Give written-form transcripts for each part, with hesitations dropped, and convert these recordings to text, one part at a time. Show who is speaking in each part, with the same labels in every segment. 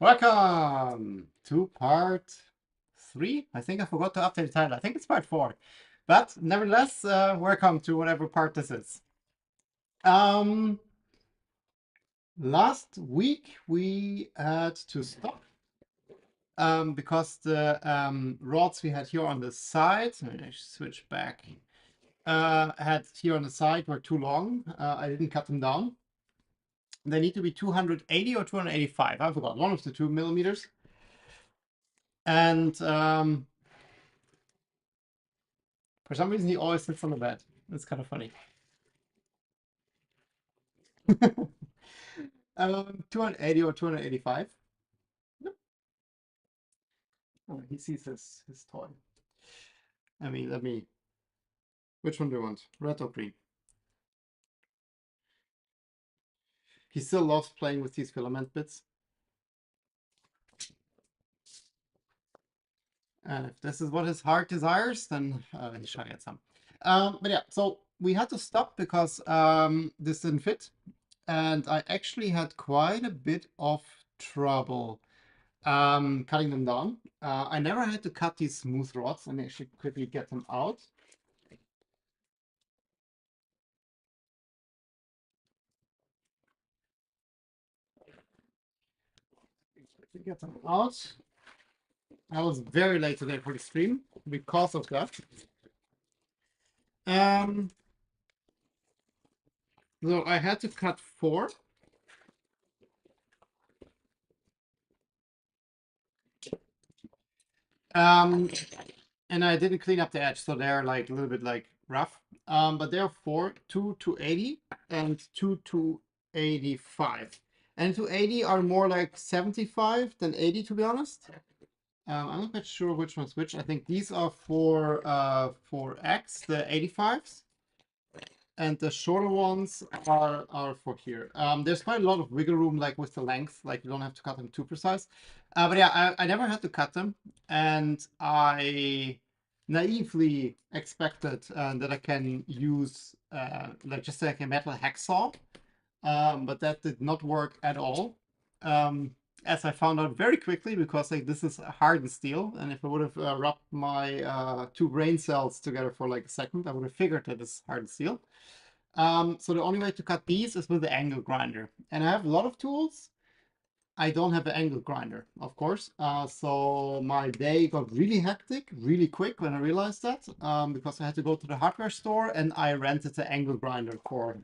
Speaker 1: Welcome to part 3. I think I forgot to update the title. I think it's part 4. But nevertheless, welcome to whatever part this is. Last week we had to stop because the rods we had here on the side, let me switch back, had here on the side were too long. I didn't cut them down. They need to be 280 or 285. I forgot, one of the 2 millimeters. And for some reason, he always sits on the bed. It's kind of funny. 280 or 285. Yep. Oh, he sees his toy. I mean, let me. Which one do you want? Red or green? He still loves playing with these filament bits. And if this is what his heart desires, then he shall get some. But yeah, so we had to stop because this didn't fit. And I actually had quite a bit of trouble cutting them down. I never had to cut these smooth rods. Let me actually quickly get them out. Get them out. I was very late today for the stream because of that. So I had to cut 4. And I didn't clean up the edge, so they're like a little bit like rough. But there are 4, 2 to 80 and 2 to 85. And 280 are more like 75 than 80, to be honest. I'm not quite sure which one's which. I think these are for X, the 85s. And the shorter ones are for here. There's quite a lot of wiggle room, like with the length, like you don't have to cut them too precise. But yeah, I never had to cut them, and I naively expected that I can use like just like a metal hacksaw, but that did not work at all. As I found out very quickly, because like this is hardened steel, and if I would have rubbed my 2 brain cells together for like a second, I would have figured that it's hardened steel. So the only way to cut these is with the angle grinder, and I have a lot of tools. I don't have an angle grinder, of course. So my day got really hectic, really quick when I realized that, because I had to go to the hardware store and I rented the angle grinder for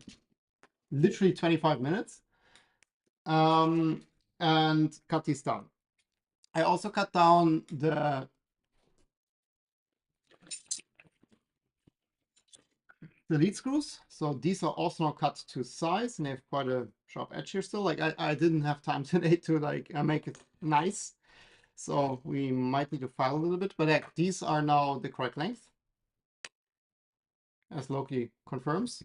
Speaker 1: literally 25 minutes. And cut these down. I also cut down the lead screws. So these are also now cut to size, and they have quite a sharp edge here still. Like I didn't have time today to like make it nice. So we might need to file a little bit, but these are now the correct length, as Loki confirms.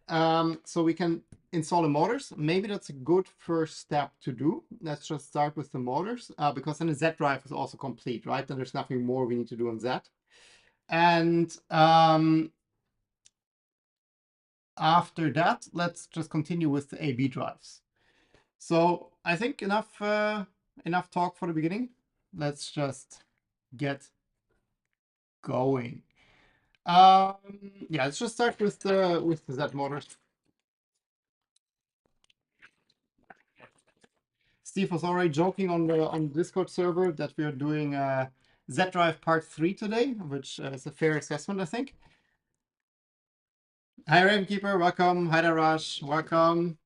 Speaker 1: So we can install the motors. Maybe that's a good first step to do. Let's just start with the motors, because then the Z drive is also complete, right? Then there's nothing more we need to do on Z. And after that, let's just continue with the AB drives. So I think enough talk for the beginning. Let's just get going. Yeah, let's just start with the Z motors. Steve was already joking on the Discord server that we are doing Z Drive Part 3 today, which is a fair assessment, I think. Hi, Ravenkeeper, welcome. Hi, Darash, welcome.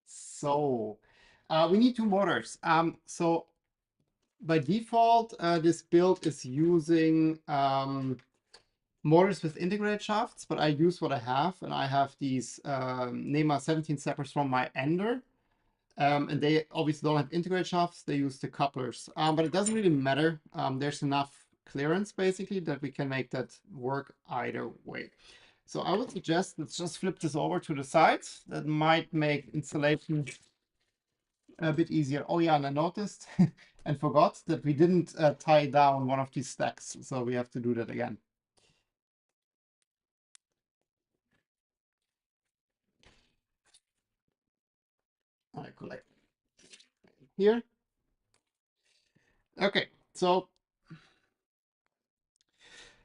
Speaker 1: So, we need 2 motors. So by default, this build is using motors with integrated shafts, but I use what I have, and I have these NEMA 17 steppers from my Ender. And they obviously don't have integrated shafts, they use the couplers. But it doesn't really matter. There's enough clearance basically that we can make that work either way. So I would suggest let's just flip this over to the sides. That might make installation a bit easier. Oh yeah, and I noticed and forgot that we didn't tie down one of these stacks, so we have to do that again. I collect here. Okay, so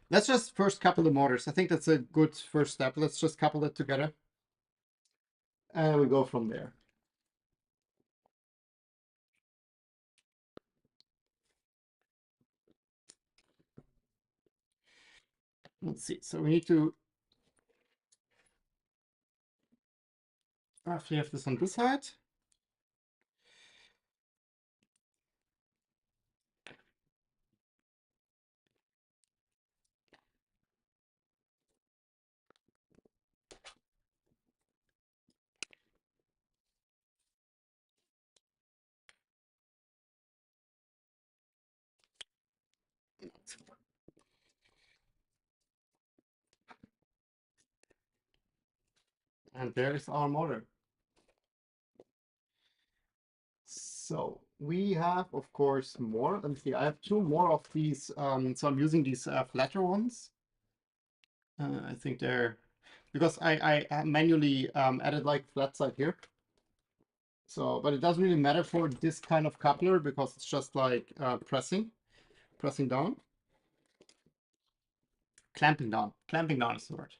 Speaker 1: let's just first couple the motors. I think that's a good first step. Let's just couple it together and we go from there. Let's see. So we need to roughly have this on this side. And there is our motor. So we have, of course, more. Let me see. I have two more of these. So I'm using these flatter ones. I think they're because I manually added like flat side here. So, but it doesn't really matter for this kind of coupler because it's just like pressing down, clamping down. Clamping down is the word.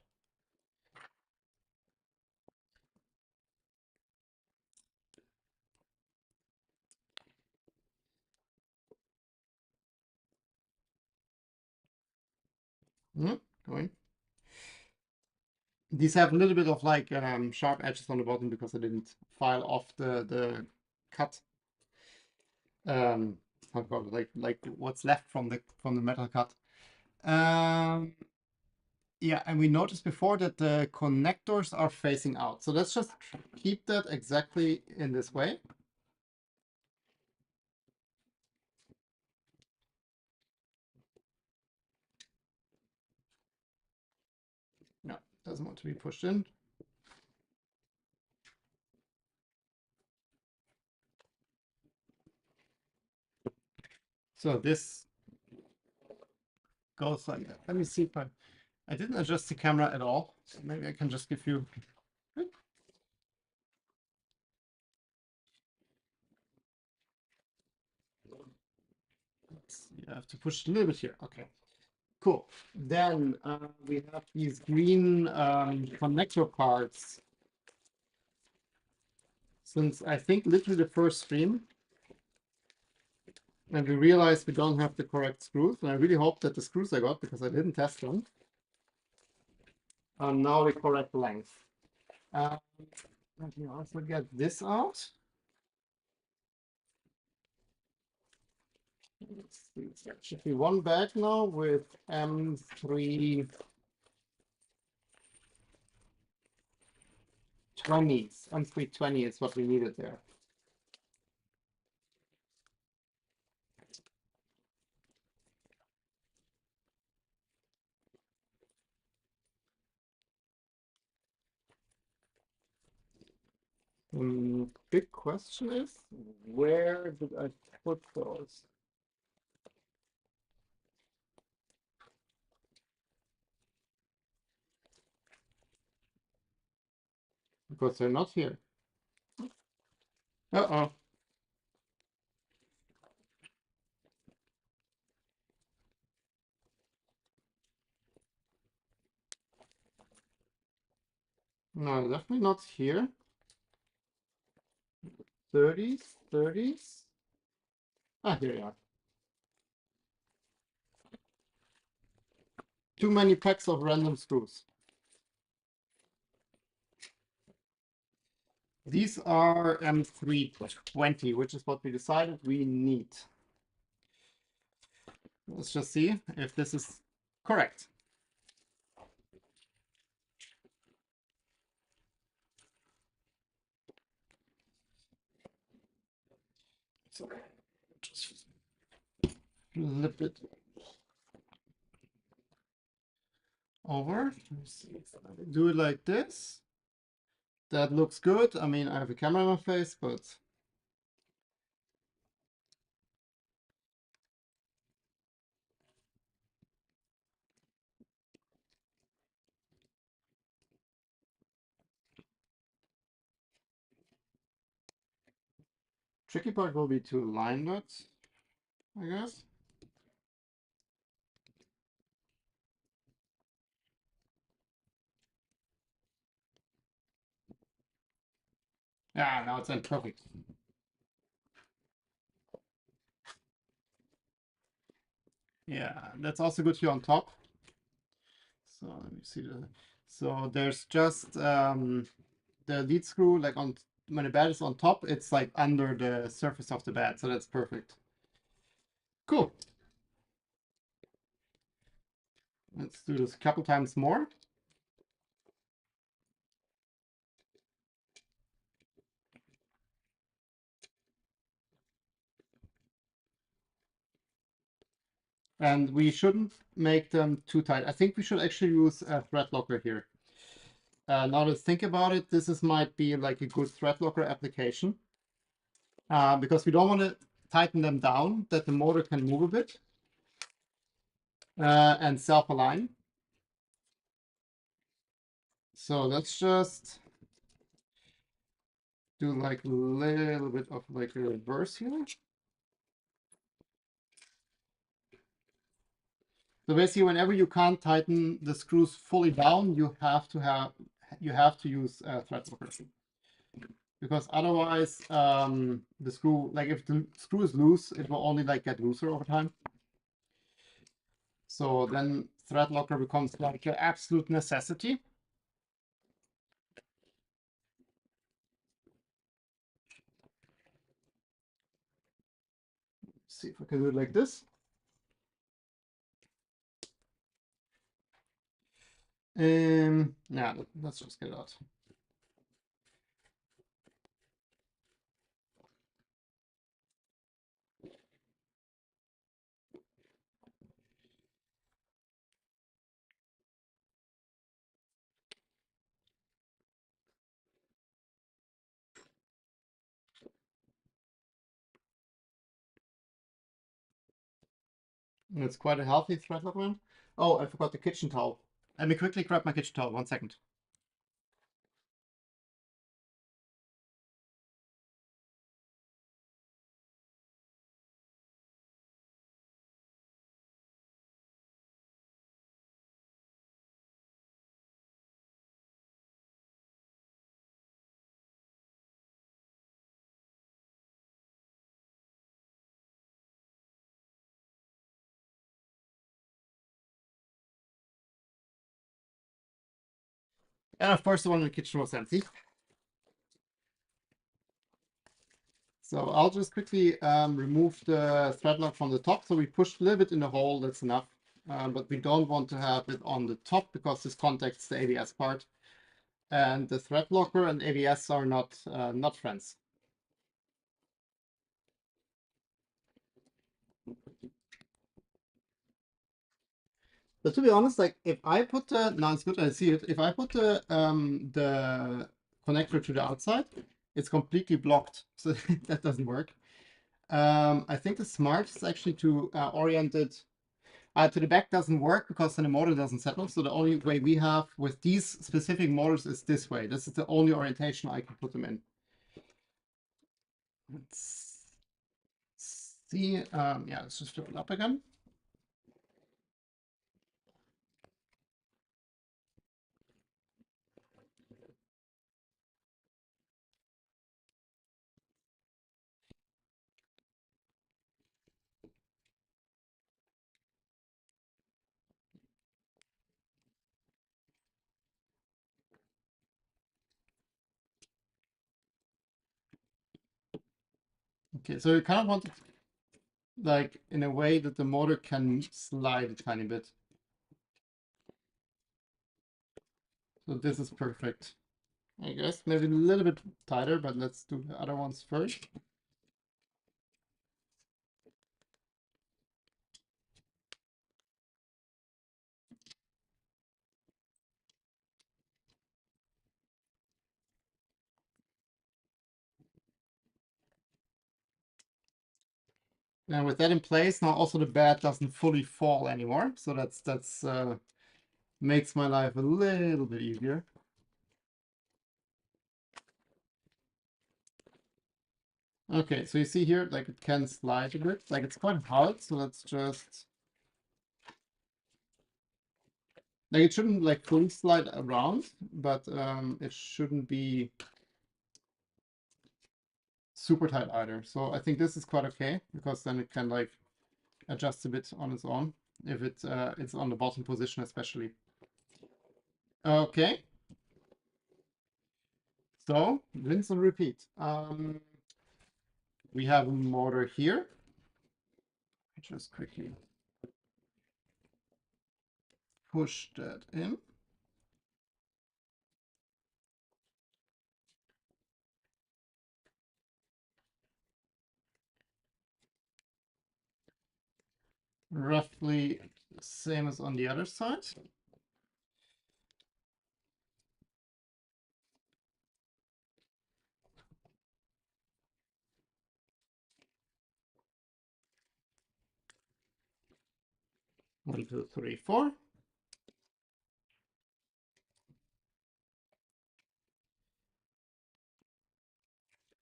Speaker 1: Going. These have a little bit of like sharp edges on the bottom because I didn't file off the cut. How call it, like what's left from the metal cut. Yeah, and we noticed before that the connectors are facing out. So let's just keep that exactly in this way. No, doesn't want to be pushed in. So this goes like that. Let me see if I didn't adjust the camera at all. So maybe I can just give you. You have to push a little bit here. Okay, cool. Then we have these green connector parts. Since I think literally the first stream, and we realized we don't have the correct screws, and I really hope that the screws I got, because I didn't test them, are now the correct length. Let me also get this out. There should be one bag now with M320s. M320 is what we needed there. Big question is, where did I put those? Because they're not here. Uh-oh. No, definitely not here. 30s, 30s. Ah, here you are. Too many packs of random screws. These are M320, which is what we decided we need. Let's just see if this is correct. So just flip it over. Do it like this. That looks good. I mean, I have a camera in my face, but tricky part will be to line that. I guess. Yeah, now it's in perfect. Yeah, that's also good here on top. So let me see the. So there's just the lead screw like on when the bed is on top, it's like under the surface of the bed, so that's perfect. Cool. Let's do this a couple times more. And we shouldn't make them too tight. I think we should actually use a thread locker here. Now let's think about it. This is might be like a good thread locker application because we don't want to tighten them down that the motor can move a bit and self-align. So let's just do like a little bit of like a reverse here. So basically, whenever you can't tighten the screws fully down, you have to use thread locker because otherwise the screw, like if the screw is loose, it will only like get looser over time. So then thread locker becomes like an absolute necessity. See if I can do it like this. Yeah, let's just get it out. And it's quite a healthy thread locker. Oh, I forgot the kitchen towel. Let me quickly grab my kitchen towel. 1 second. And of course, the one in the kitchen was empty. So I'll just quickly remove the thread lock from the top. So we pushed a little bit in the hole, that's enough. But we don't want to have it on the top because this contacts the ABS part. And the thread locker and ABS are not friends. But to be honest, like if I put the, now it's good I see it. If I put the connector to the outside, it's completely blocked. So that doesn't work. I think the smart is actually to orient it to the back doesn't work because then the motor doesn't settle. So the only way we have with these specific motors is this way. This is the only orientation I can put them in. Let's see. Yeah, let's just fill it up again. Okay, so you kind of want it like in a way that the motor can slide a tiny bit. So this is perfect. I guess maybe a little bit tighter, but let's do the other ones first. And with that in place, now also the bed doesn't fully fall anymore. So that's makes my life a little bit easier. Okay, so you see here, like it can slide a bit, like it's quite hard. So let's just, like it shouldn't like fully slide around, but it shouldn't be super tight either. So I think this is quite okay because then it can like adjust a bit on its own if it's on the bottom position especially. Okay, so rinse and repeat. We have a motor here. Just quickly push that in. Roughly same as on the other side. One, two, three, four.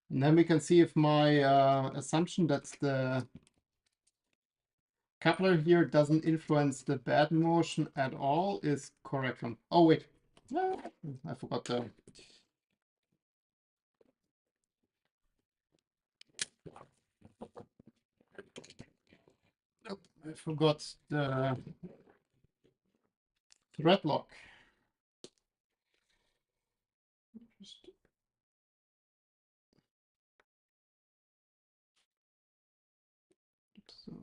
Speaker 1: And then we can see if my assumption that the coupler here doesn't influence the bed motion at all is correct. Oh wait, I forgot the. Oh, I forgot the thread lock. So,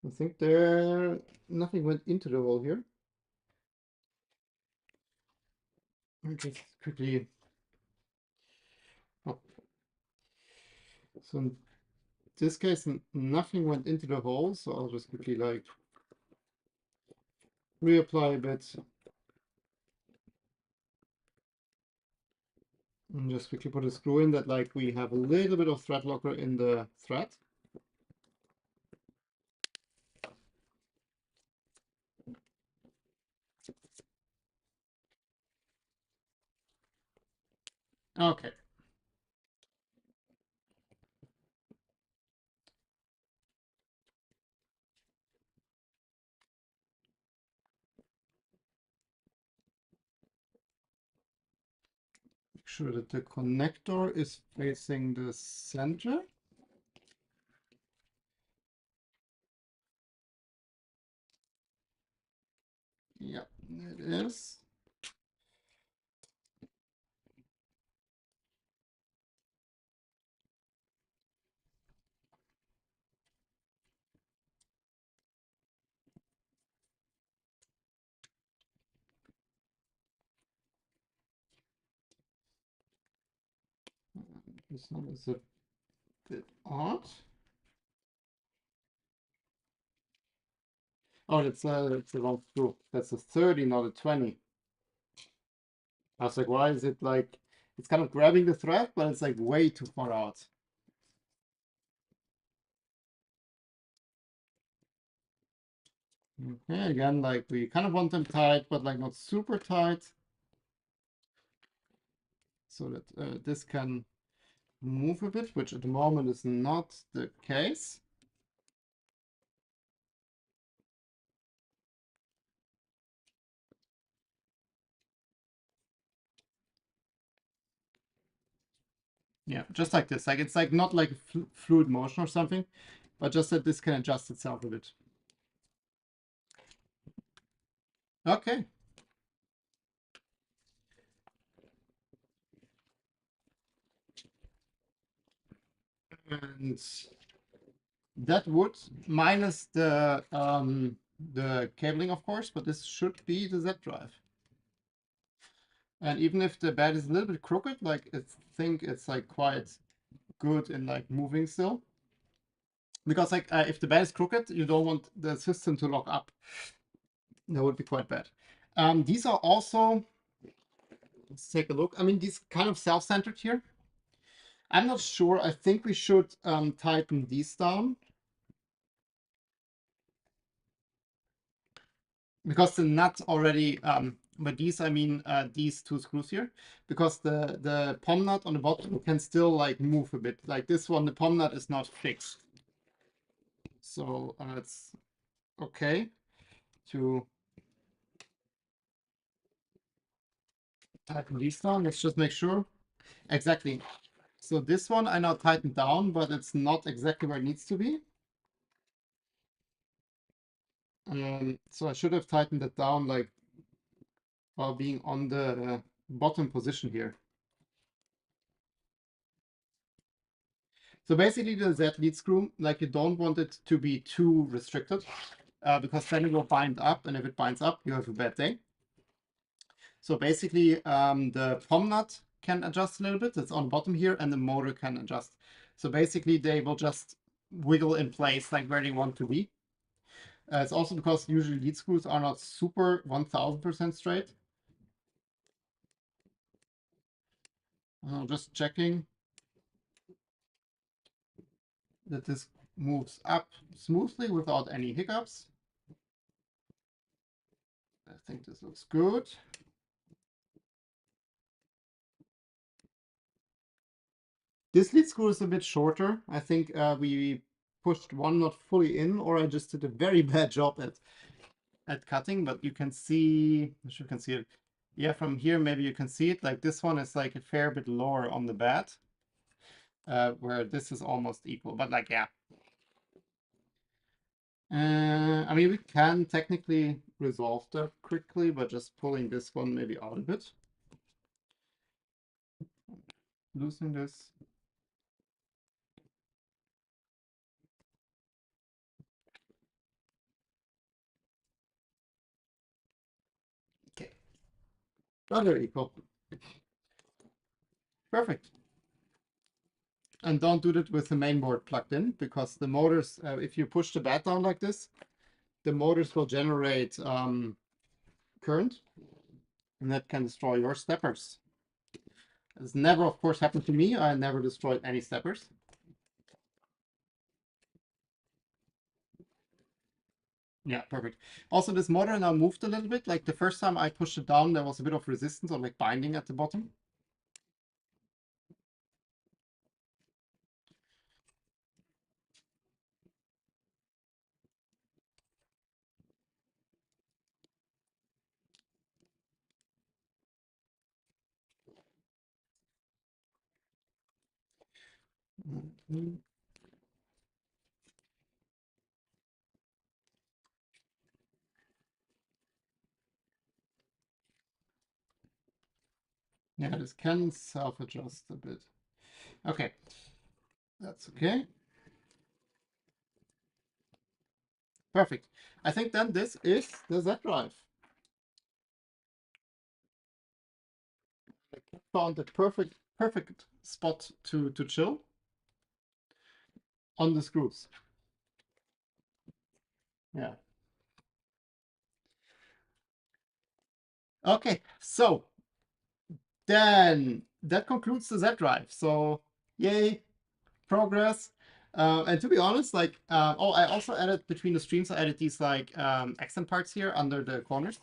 Speaker 1: I think there nothing went into the hole here. Just quickly. Oh. So in this case, nothing went into the hole, so I'll just quickly like reapply a bit. And just quickly put a screw in that like we have a little bit of thread locker in the thread. Okay. Make sure that the connector is facing the center. Yeah, it is. This one is a bit odd. Oh, that's the wrong screw. That's a 30, not a 20. I was like, why is it like, it's kind of grabbing the thread, but it's like way too far out. Okay, again, like we kind of want them tight, but like not super tight. So that this can move a bit, which at the moment is not the case. Yeah, just like this. Like it's like not like fluid motion or something, but just that this can adjust itself a bit. Okay. And that would minus the cabling, of course, but this should be the Z drive. And even if the bed is a little bit crooked, like I think it's like quite good in like moving still. Because like if the bed is crooked, you don't want the system to lock up. That would be quite bad. These are also, let's take a look. I mean, these kind of self-centered here. I'm not sure. I think we should tighten these down because the nut already, by these I mean these two screws here, because the pom nut on the bottom can still like move a bit. Like this one, the pom nut is not fixed. So it's okay to tighten these down. Let's just make sure. Exactly. So this one I now tightened down, but it's not exactly where it needs to be. So I should have tightened it down like while being on the bottom position here. So basically the Z lead screw, like you don't want it to be too restricted because then it will bind up, and if it binds up, you have a bad day. So basically the pom nut can adjust a little bit. It's on the bottom here, and the motor can adjust. So basically they will just wiggle in place like where they want to be. It's also because usually lead screws are not super 1000% straight. Just checking that this moves up smoothly without any hiccups. I think this looks good. This lead screw is a bit shorter. I think we pushed one not fully in, or I just did a very bad job at cutting, but you can see, I'm sure you can see it. Yeah, from here, maybe you can see it. Like this one is like a fair bit lower on the bed, where this is almost equal, but like, yeah. I mean, we can technically resolve that quickly, but just pulling this one maybe out a bit. Loosen this. Okay. Rather equal. Perfect. And don't do that with the main board plugged in, because the motors, if you push the bed down like this, the motors will generate current, and that can destroy your steppers. It's never, of course, happened to me. I never destroyed any steppers. Yeah, perfect. Also, this motor now moved a little bit. Like the first time I pushed it down, there was a bit of resistance or like binding at the bottom. Yeah, this can self-adjust a bit. Okay, that's okay. Perfect. I think then this is the Z drive. I found the perfect spot to chill on the screws. Yeah. Okay, so then that concludes the Z drive. So yay, progress. And to be honest, like, oh, I also added between the streams, I added these like accent parts here under the corners.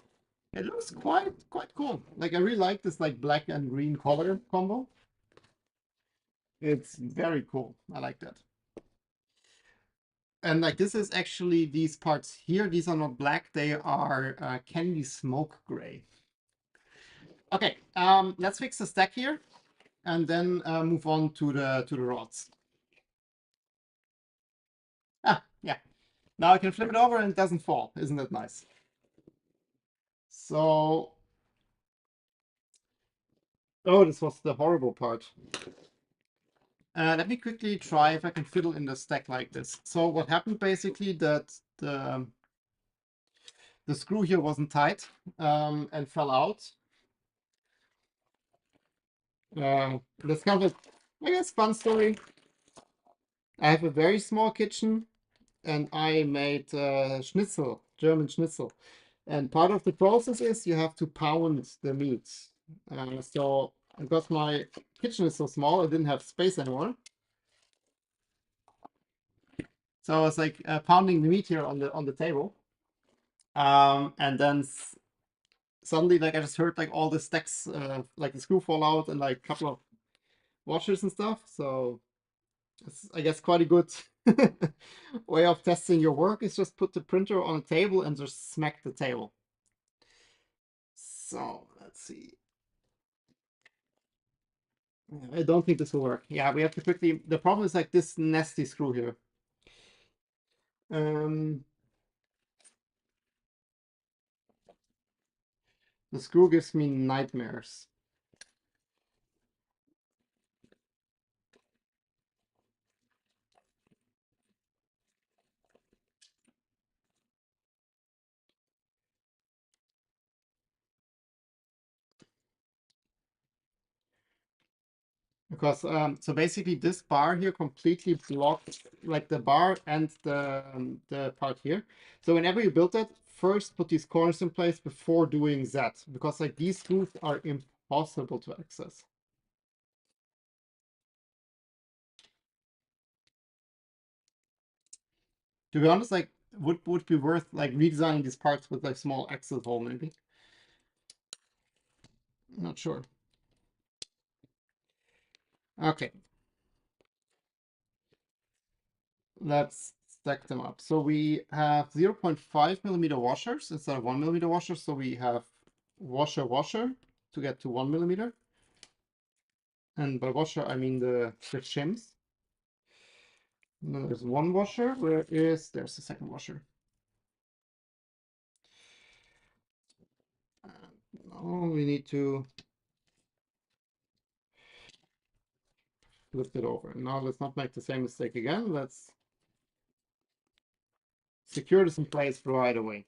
Speaker 1: It looks quite cool. Like I really like this like black and green color combo. It's very cool. I like that. And like this is actually these parts here. These are not black. They are candy smoke gray. Okay, let's fix the stack here, and then move on to the rods. Ah, yeah. Now I can flip it over and it doesn't fall. Isn't that nice? So, oh, this was the horrible part. Let me quickly try if I can fiddle in the stack like this. So what happened basically that the screw here wasn't tight and fell out. That's kind of a, I guess, fun story. I have a very small kitchen and I made schnitzel, German schnitzel. And part of the process is you have to pound the meat. So because my kitchen is so small, I didn't have space anymore. So I was like pounding the meat here on the table, and then suddenly like I just heard like all the stacks, like the screw fall out and like a couple of washers and stuff. So it's, I guess, quite a good way of testing your work is just put the printer on a table and just smack the table. So let's see. I don't think this will work. Yeah, we have to quickly. The problem is like this nasty screw here. Um, the screw gives me nightmares. Because so basically this bar here completely blocks like the bar and the part here. So whenever you build that, first put these corners in place before doing that, because like these screws are impossible to access. To be honest, like would be worth like redesigning these parts with like small access hole maybe. Not sure. Okay, let's stack them up. So we have 0.5 millimeter washers instead of 1 millimeter washers. So we have washer to get to 1 millimeter. And by washer, I mean the shims. And then there's one washer. There's the second washer. Now we need to flip it over. Now let's not make the same mistake again. Let's secure this in place right away.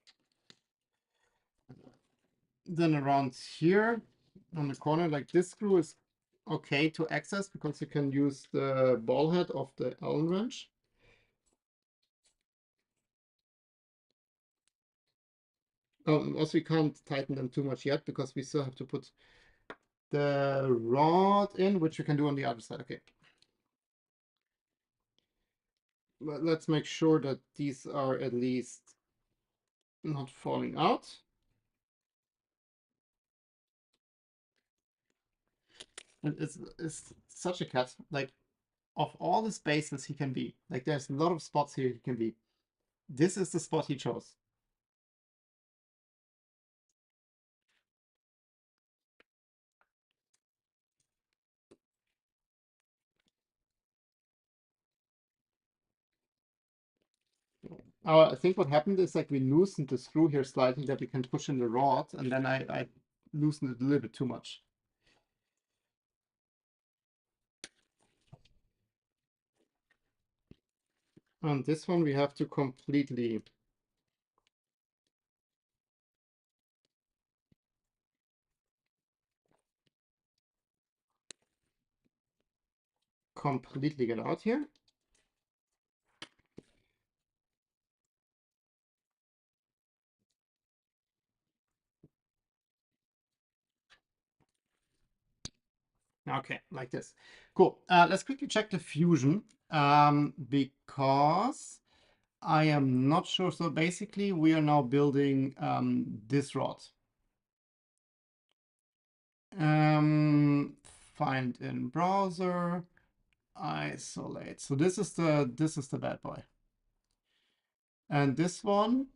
Speaker 1: Then around here on the corner, like this screw is okay to access because you can use the ball head of the Allen wrench. Also, we can't tighten them too much yet because we still have to put the rod in, which we can do on the other side. Okay. But let's make sure that these are at least not falling out. And it's such a cat. Like, of all the spaces he can be, like there's a lot of spots here he can be. This is the spot he chose. I think what happened is like we loosened the screw here slightly that we can push in the rod, and then I loosened it a little bit too much. On this one we have to completely get out here. Okay, like this. Cool. Let's quickly check the fusion because I am not sure. So basically, we are now building this rod. Find in browser, isolate. So this is the bad boy, and this one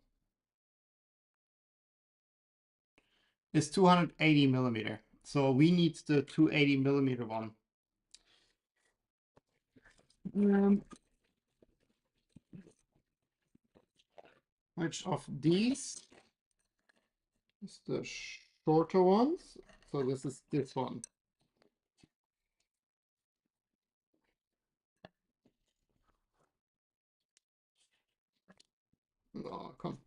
Speaker 1: is 280 millimeter. So we need the 280 millimeter one. Which of these is the shorter ones? So this is this one. Oh, come.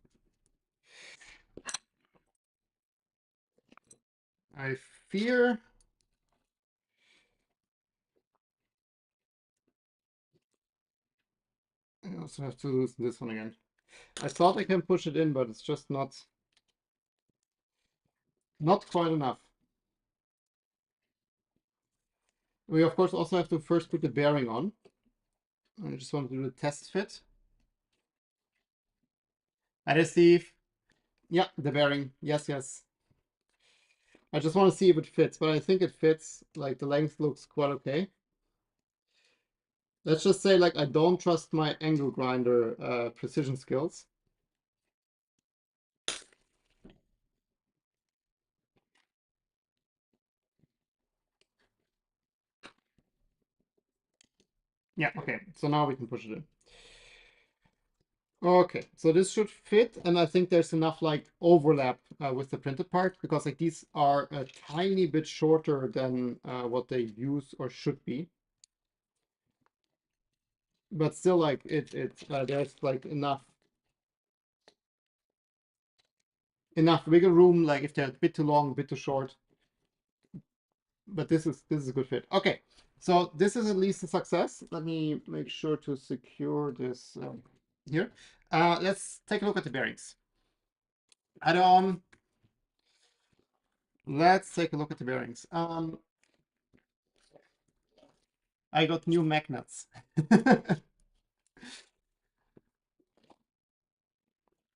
Speaker 1: I fear I also have to loosen this one again. I thought I can push it in, but it's just not quite enough. We of course also have to first put the bearing on. I just want to do the test fit. That is Steve. Yeah, the bearing. Yes, yes. I just want to see if it fits, but I think it fits. Like the length looks quite okay. Let's just say like I don't trust my angle grinder precision skills. Yeah, okay. So now we can push it in. Okay, so this should fit, and I think there's enough like overlap with the printed part because like these are a tiny bit shorter than what they use or should be. But still, like there's like enough wiggle room. Like if they're a bit too long, a bit too short. But this is a good fit. Okay, so this is at least a success. Let me make sure to secure this here. Let's take a look at the bearings. Add-on. Let's take a look at the bearings. I got new magnets.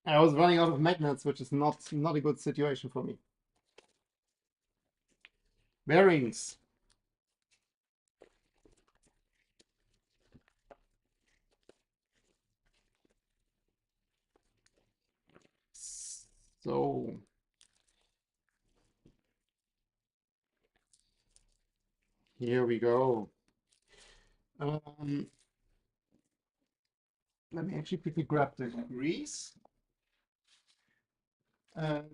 Speaker 1: I was running out of magnets, which is not a good situation for me. Bearings. So here we go. Let me actually quickly grab the grease. And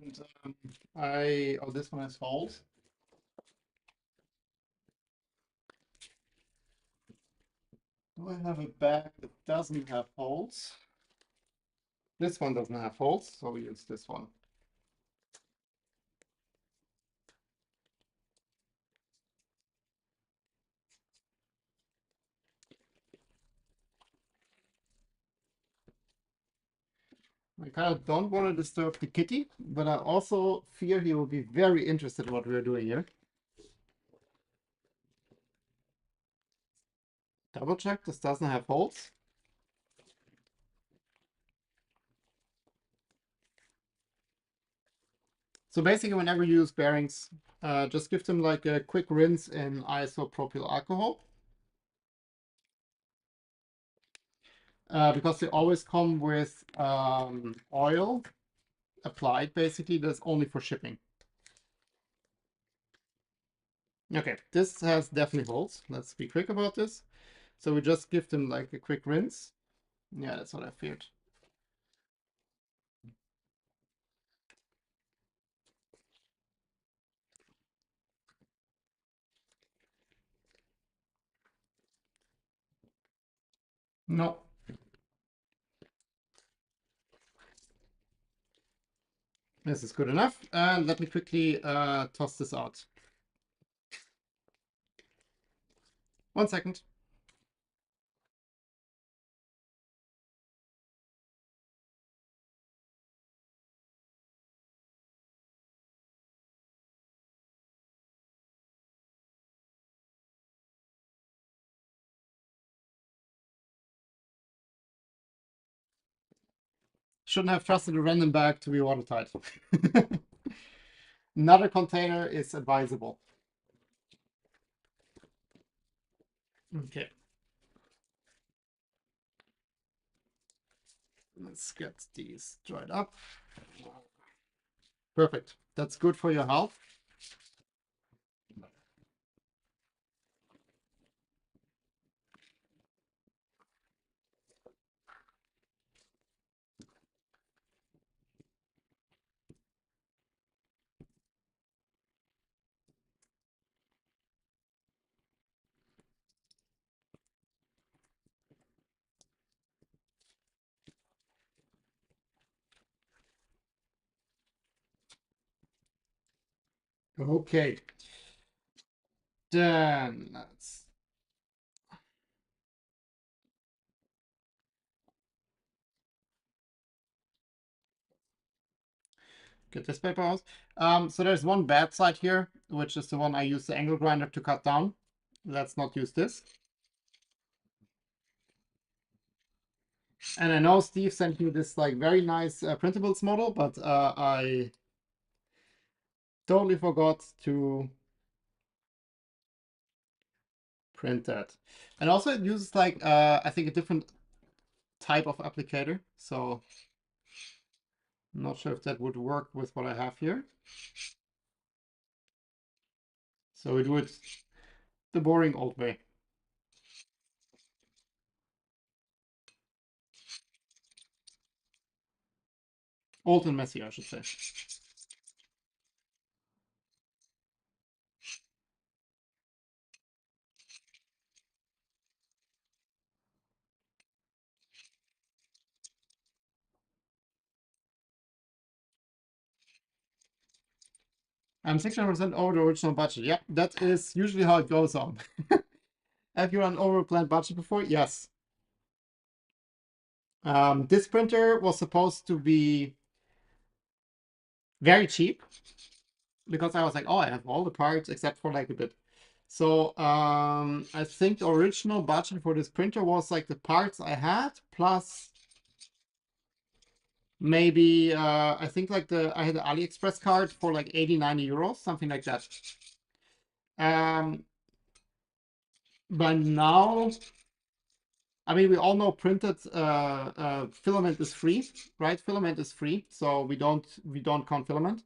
Speaker 1: this one has holes. Do I have a bag that doesn't have holes? This one doesn't have holes, so we use this one. I kind of don't want to disturb the kitty, but I also fear he will be very interested in what we're doing here. Double check, this doesn't have holes. So basically, whenever you use bearings, just give them like a quick rinse in isopropyl alcohol. Because they always come with oil applied, basically, that's only for shipping. Okay, this has definitely holes. Let's be quick about this. So we just give them like a quick rinse. Yeah, that's what I feared. No. This is good enough. And let me quickly toss this out. 1 second. Shouldn't have trusted a random bag to be watertight. Another container is advisable. Okay. Let's get these dried up. Perfect. That's good for your health. Okay. Then let's get this paper out. So there's one bad side here, which is the one I use the angle grinder to cut down. let's not use this. And I know Steve sent me this like very nice printables model, but I totally forgot to print that. And also it uses like I think a different type of applicator, so I'm not sure if that would work with what I have here. So we do it the boring old way. Old and messy, I should say. I'm 600% over the original budget. Yep, that is usually how it goes on. Have you run over a planned budget before? Yes. This printer was supposed to be very cheap because I was like, oh, I have all the parts except for like a bit. So I think the original budget for this printer was like the parts I had plus maybe I think like I had the AliExpress card for like 80, 90 euros, something like that. But now, I mean, we all know printed filament is free, right? Filament is free, so we don't count filament.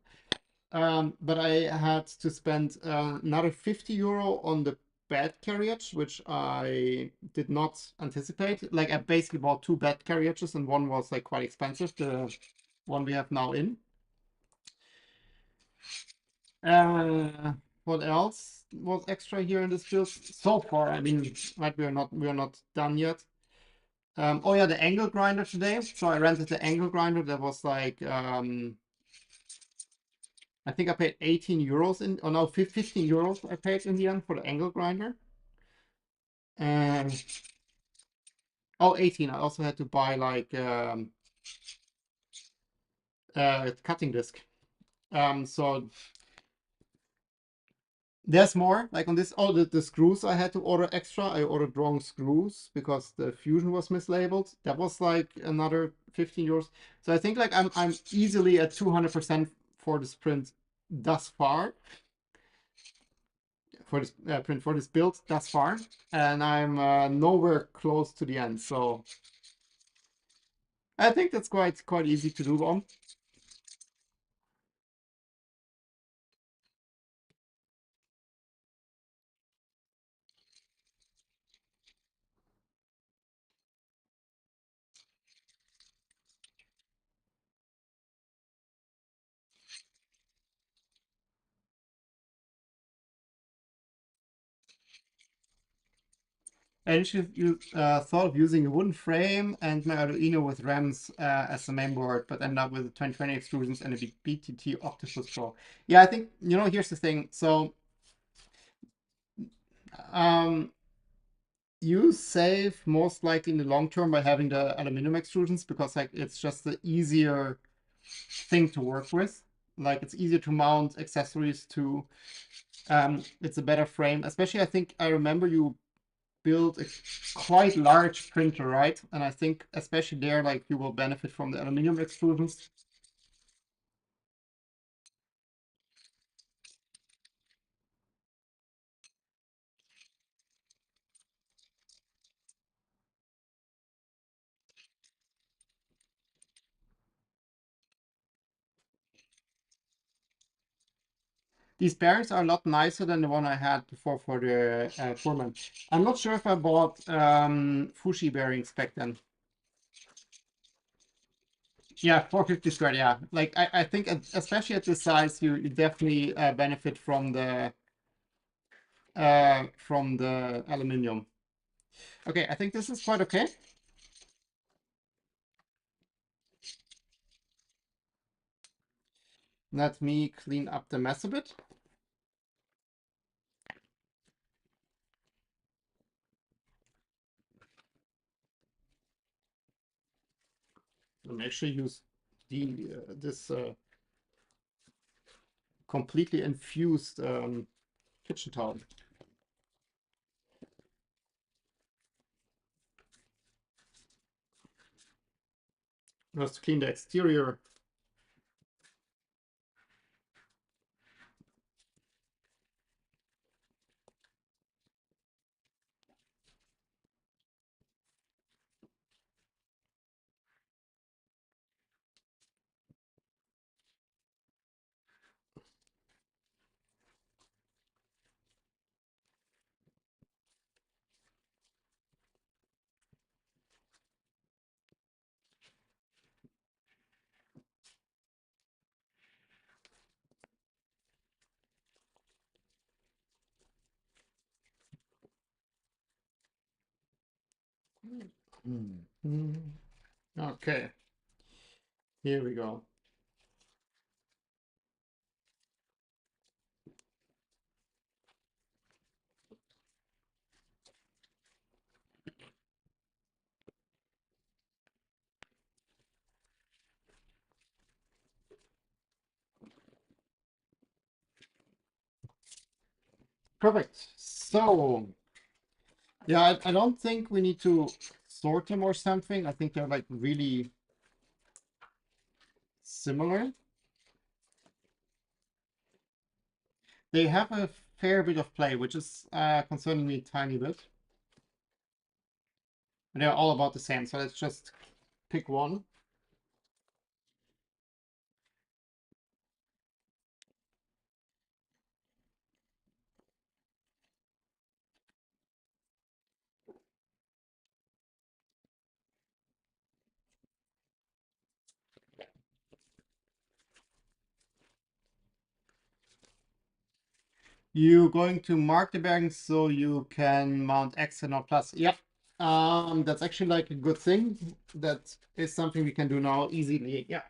Speaker 1: But I had to spend another 50 euro on the bed carriage, which I did not anticipate. Like I basically bought two bed carriages, and one was like quite expensive, the one we have now in. What else was extra here in this build so far? I mean, right, we are not done yet. Oh yeah, the angle grinder today. So I rented the angle grinder. That was like I think I paid 18 euros in, or no, 15 euros I paid in the end for the angle grinder. And oh, 18. I also had to buy like cutting disc. So there's more like on this. Oh, the screws I had to order extra. I ordered wrong screws because the fusion was mislabeled. That was like another 15 euros. So I think like I'm easily at 200% for this print thus far. For this print for this build thus far, and I'm nowhere close to the end. So I think that's quite easy to do on. And you thought of using a wooden frame and my Arduino with RAMs as the main board, but ended up with 2020 extrusions and a BTT Octopus Pro. Yeah, I think, you know, here's the thing. So you save most likely in the long term by having the aluminum extrusions because like it's just the easier thing to work with. Like it's easier to mount accessories to. It's a better frame, especially I think I remember you build a quite large printer, right? And I think especially there, like you will benefit from the aluminum extrusions. These bearings are a lot nicer than the one I had before for the Foreman. I'm not sure if I bought Fushi bearings back then. Yeah, 450 squared, yeah. Like I think especially at this size, you definitely benefit from the aluminum. Okay, I think this is quite okay. Let me clean up the mess a bit. So make sure you use this completely infused kitchen towel. Just to clean the exterior. Okay, here we go. Perfect. So, yeah, I don't think we need to sort them or something. I think they're like really similar. They have a fair bit of play, which is concerning me a tiny bit. And they're all about the same, so let's just pick one. You're going to mark the bearings so you can mount X and not plus. Yep. That's actually like a good thing. That is something we can do now easily. Yeah.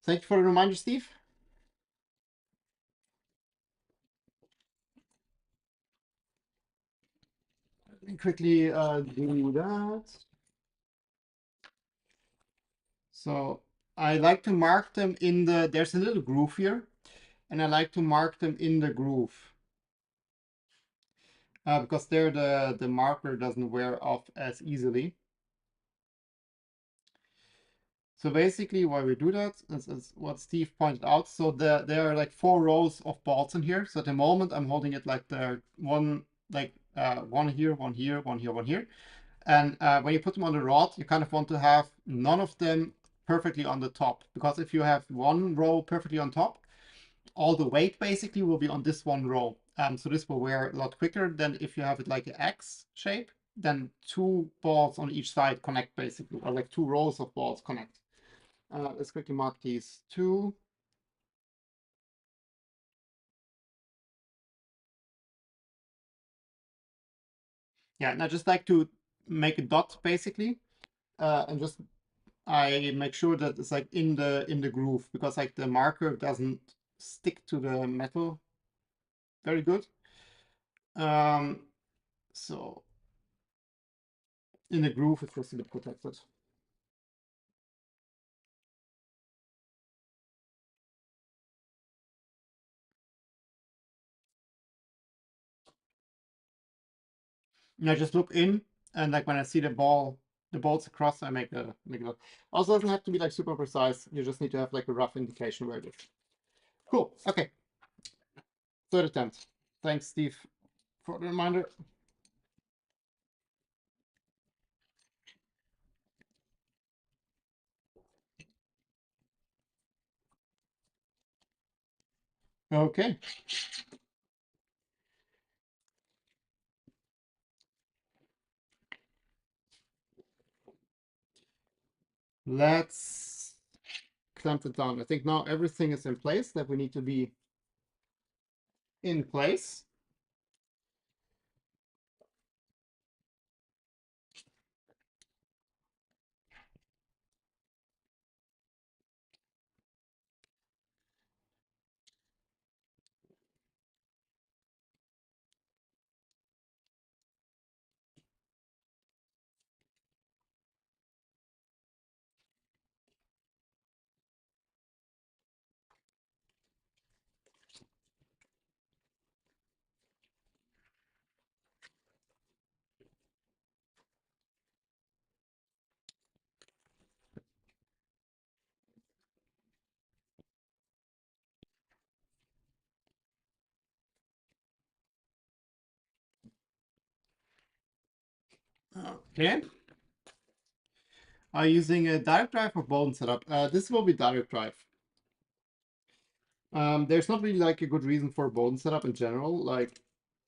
Speaker 1: Thank you for the reminder, Steve. Let me quickly do that. So I like to mark them in there's a little groove here, and I like to mark them in the groove. Because there the marker doesn't wear off as easily. So basically why we do that is what Steve pointed out. So there are like 4 rows of balls in here. So at the moment I'm holding it like the one here, one here, one here, one here. And when you put them on the rod, you kind of want to have none of them perfectly on the top. Because if you have one row perfectly on top, all the weight basically will be on this one row. So this will wear a lot quicker than if you have it like an X shape. Then 2 balls on each side connect basically, or like 2 rows of balls connect. Let's quickly mark these 2. Yeah, and I just like to make a dot basically, and just I make sure that it's like in the groove, because like the marker doesn't stick to the metal very good. So in the groove it's just a bit protected. And I just look in, and like when I see the bolts across, I make a dot. Also doesn't have to be like super precise. You just need to have like a rough indication where it is. Cool. Okay. Third attempt. Thanks, Steve, for the reminder. Okay. Let's clamp it down. I think now everything is in place that we need to be in place. Okay. Are you using a direct drive or Bowden setup? This will be direct drive. There's not really like a good reason for Bowden setup in general. Like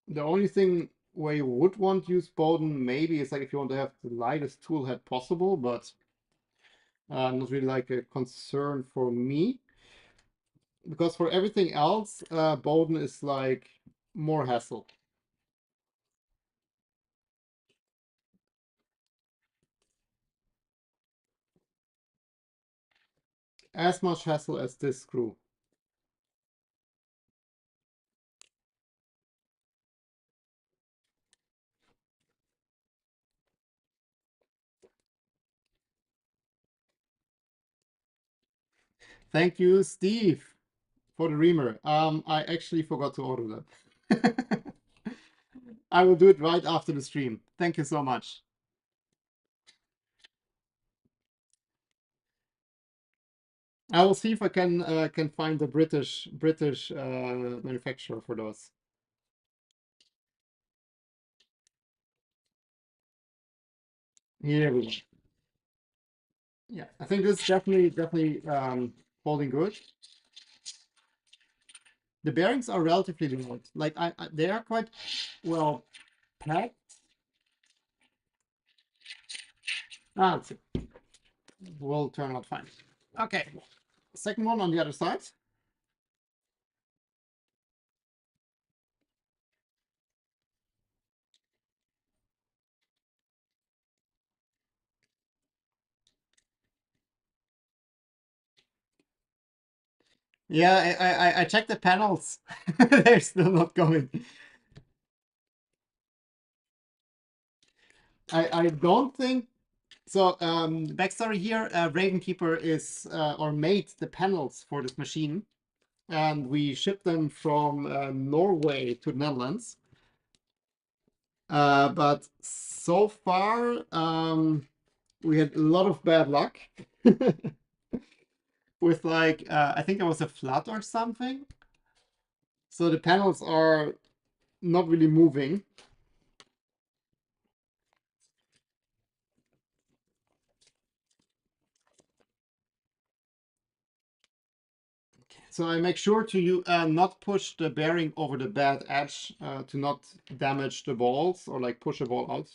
Speaker 1: the only thing where you would want to use Bowden maybe is like if you want to have the lightest tool head possible, but not really like a concern for me. Because for everything else, Bowden is like more hassle. As much hassle as this screw. Thank you, Steve, for the reamer. I actually forgot to order that. I will do it right after the stream. Thank you so much. I will see if I can find the British manufacturer for those. Here we go. Yeah, I think this is definitely holding good. The bearings are relatively light. Like they are quite well packed. Ah, let's see. Will turn out fine. Okay, second one on the other side. Yeah, I checked the panels. They're still not going. I don't think so. Backstory here: Ravenkeeper is or made the panels for this machine, and we shipped them from Norway to the Netherlands. But so far, we had a lot of bad luck with like I think there was a flood or something. So the panels are not really moving. So I make sure to not push the bearing over the bad edge to not damage the balls or like push a ball out.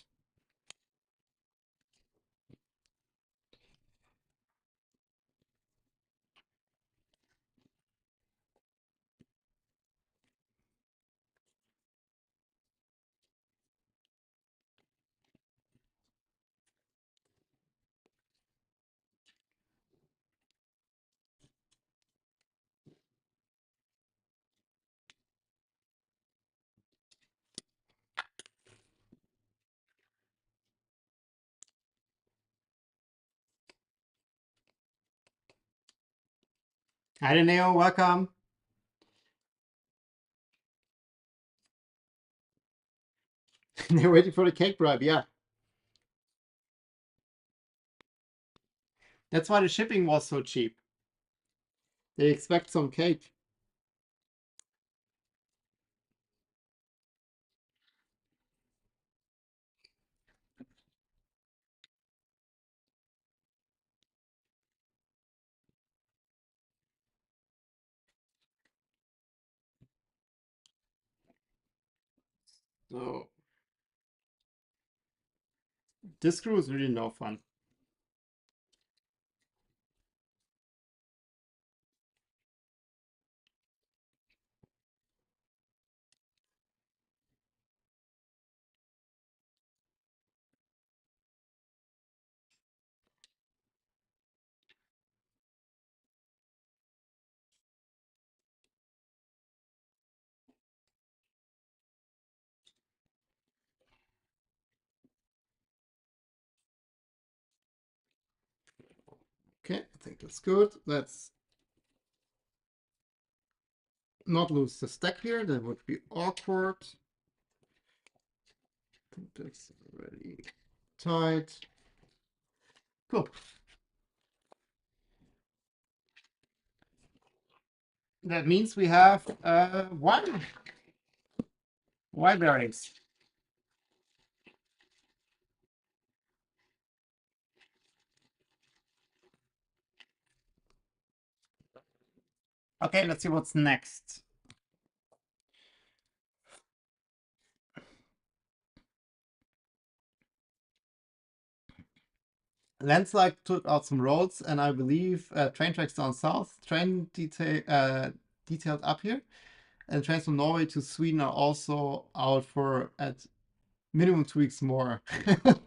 Speaker 1: Hi, Neo, welcome. They're waiting for the cake bribe, yeah. That's why the shipping was so cheap. They expect some cake. So this screw is really no fun. Okay, I think that's good. Let's not lose the stack here. That would be awkward. I think that's already tight. Cool. That means we have one wide bearings. Okay, let's see what's next. Landslide took out some roads, and I believe train tracks down south, detailed up here, and trains from Norway to Sweden are also out for at minimum 2 weeks more.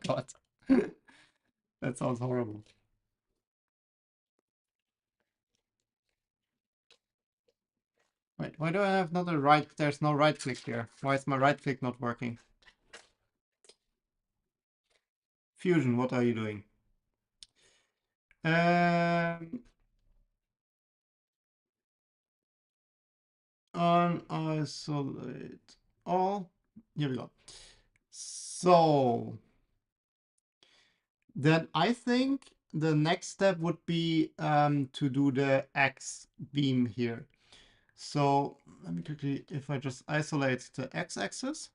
Speaker 1: God, that sounds horrible. Wait, why do I have not a right? There's no right click here. Why is my right click not working? Fusion, what are you doing? Unisolate all. Here we go. So then I think the next step would be to do the X beam here. So let me quickly, if I just isolate the X-axis.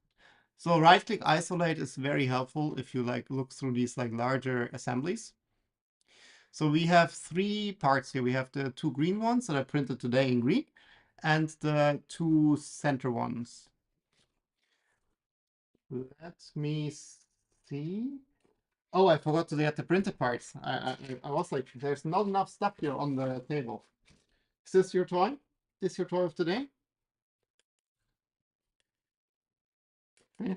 Speaker 1: So right click isolate is very helpful if you like look through these like larger assemblies. So we have 3 parts here. We have the 2 green ones that I printed today in green and the 2 center ones. Let me see. Oh, I forgot to get the printed parts. I was like, there's not enough stuff here on the table. Is this your toy? Is this your toy of today? Yeah.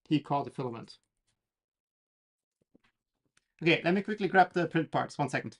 Speaker 1: He caught the filament. Okay, let me quickly grab the print parts. 1 second.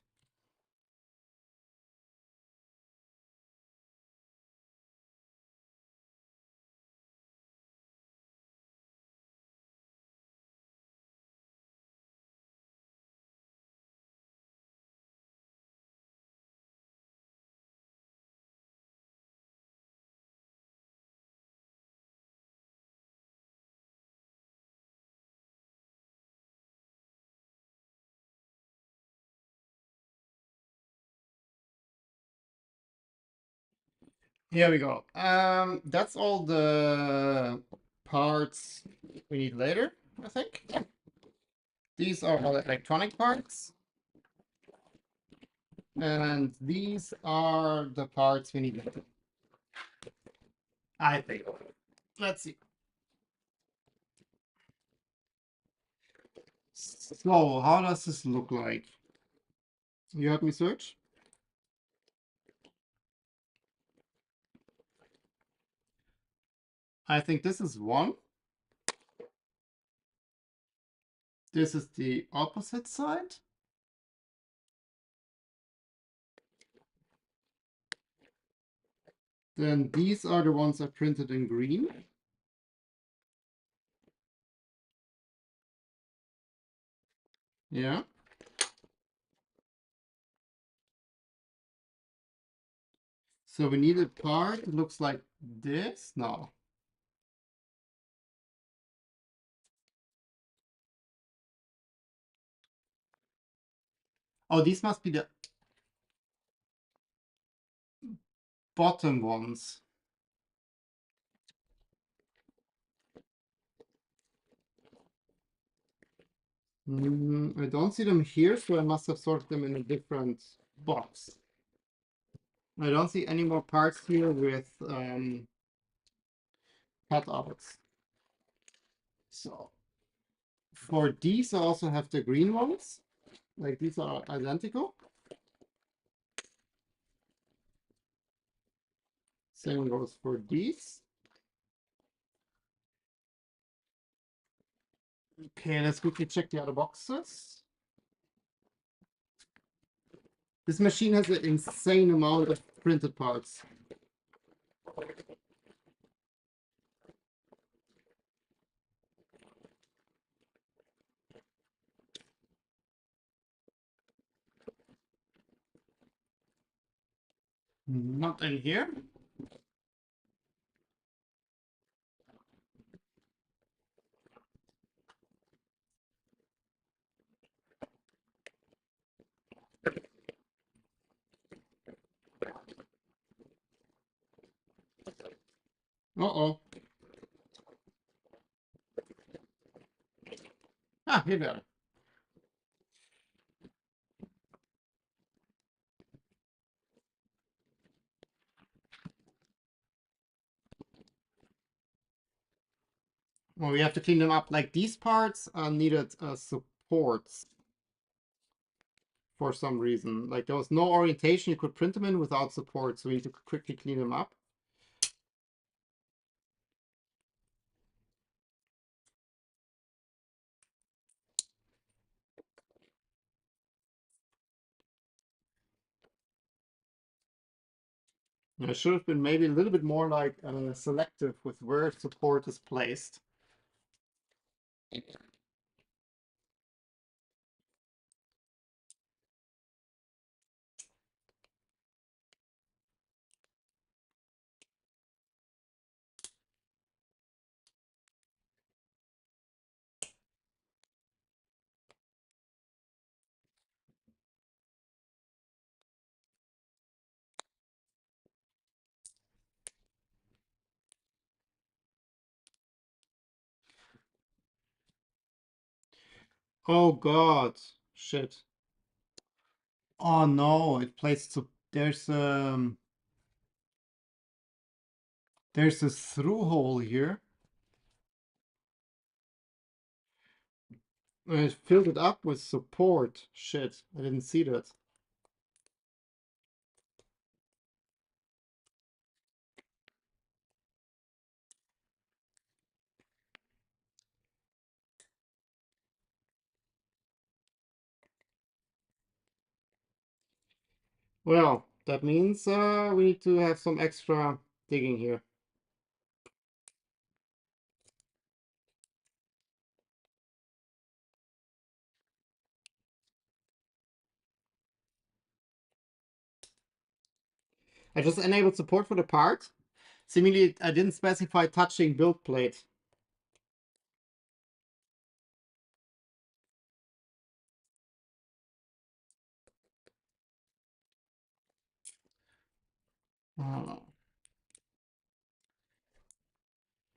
Speaker 1: Here we go. That's all the parts we need later, I think. These are all electronic parts. And these are the parts we need later. I think. Let's see. So, how does this look like? You help me search? I think this is one. This is the opposite side. Then these are the ones I printed in green. Yeah. So we need a part that looks like this. No. Oh, these must be the bottom ones. I don't see them here, so I must have sorted them in a different box. I don't see any more parts here with cutouts. So for these, I also have the green ones. Like these are identical. Same goes for these. Okay, let's quickly check the other boxes. This machine has an insane amount of printed parts. Not in here. Uh-oh. Geht better. Well, we have to clean them up. Like these parts needed supports for some reason. Like there was no orientation you could print them in without support, so we need to quickly clean them up. I should have been maybe a little bit more like selective with where support is placed. Oh God, shit. Oh no, it placed so there's a through hole here. And it filled it up with support. Shit, I didn't see that. Well, that means we need to have some extra digging here. I just enabled support for the part. Seemingly, I didn't specify touching build plate. Uh,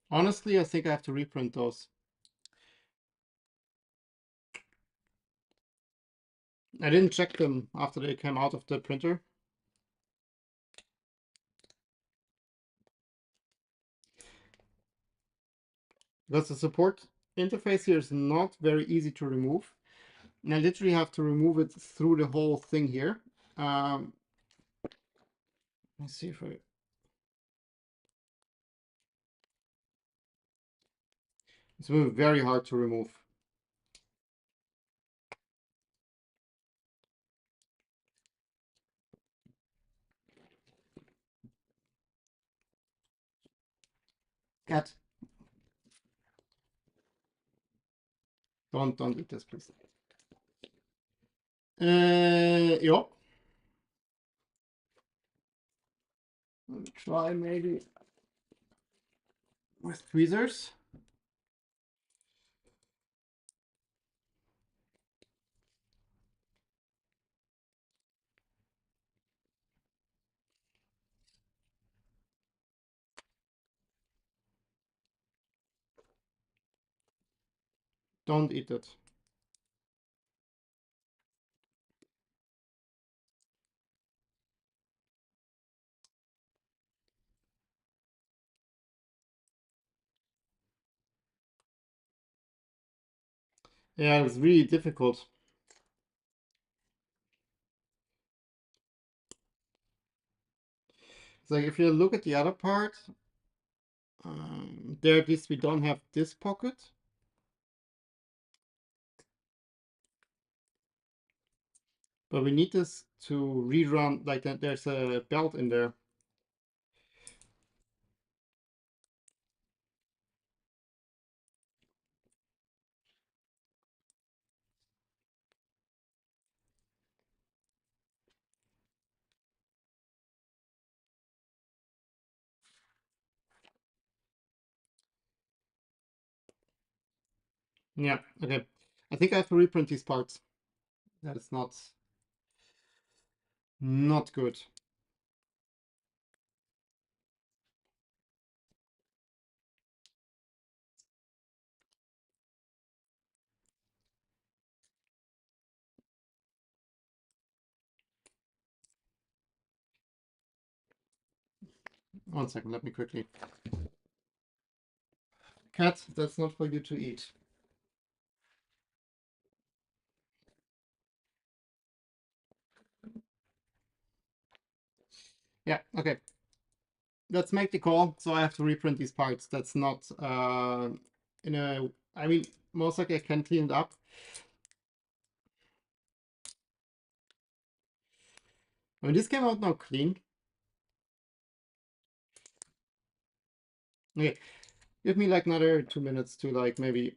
Speaker 1: Honestly, I think I have to reprint those. I didn't check them after they came out of the printer. Because the support interface here is not very easy to remove. And I literally have to remove it through the whole thing here. Let's see if I... It's very hard to remove. Cat. Don't eat this, please. Yeah. Let me try maybe with tweezers. Don't eat it. Yeah, it's really difficult. It's like if you look at the other part, there at least we don't have this pocket. But we need this to rerun, like there's a belt in there. Yeah, okay. I think I have to reprint these parts. That is not good. 1 second, let me quickly. Cat, that's not for you to eat. Yeah, okay. Let's make the call. So I have to reprint these parts. That's not in a. I mean, most likely I can clean it up. I mean, this came out now clean. Okay, give me like another 2 minutes to like maybe.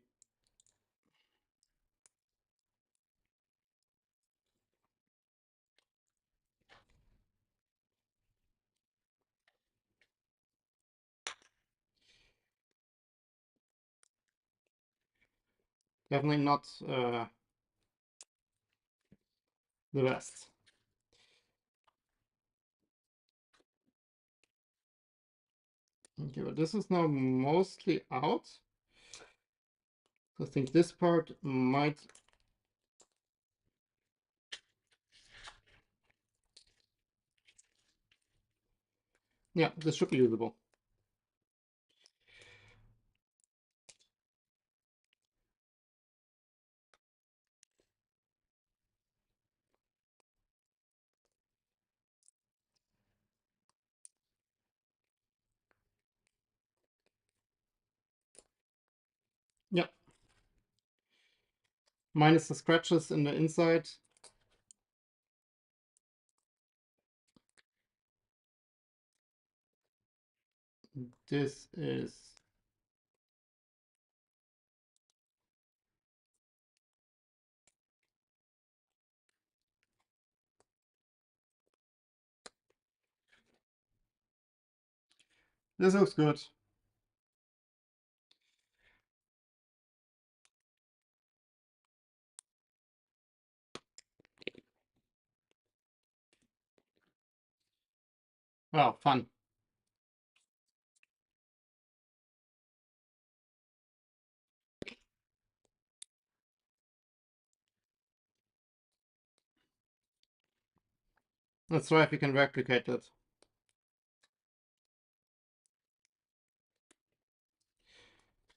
Speaker 1: Definitely not the best. Okay, but this is now mostly out. I think this part might. Yeah, this should be usable. Yeah. Minus the scratches in the inside. This is. This looks good. Wow, fun. Let's try if we can replicate it.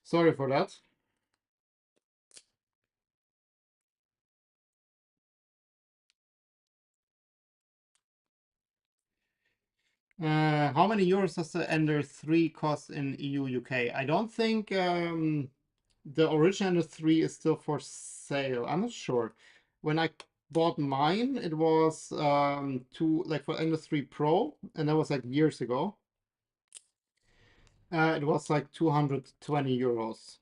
Speaker 1: Sorry for that. How many euros does the Ender 3 cost in EU UK? I don't think the original Ender 3 is still for sale. I'm not sure. When I bought mine, it was like for Ender 3 Pro, and that was like years ago. It was like 220 euros.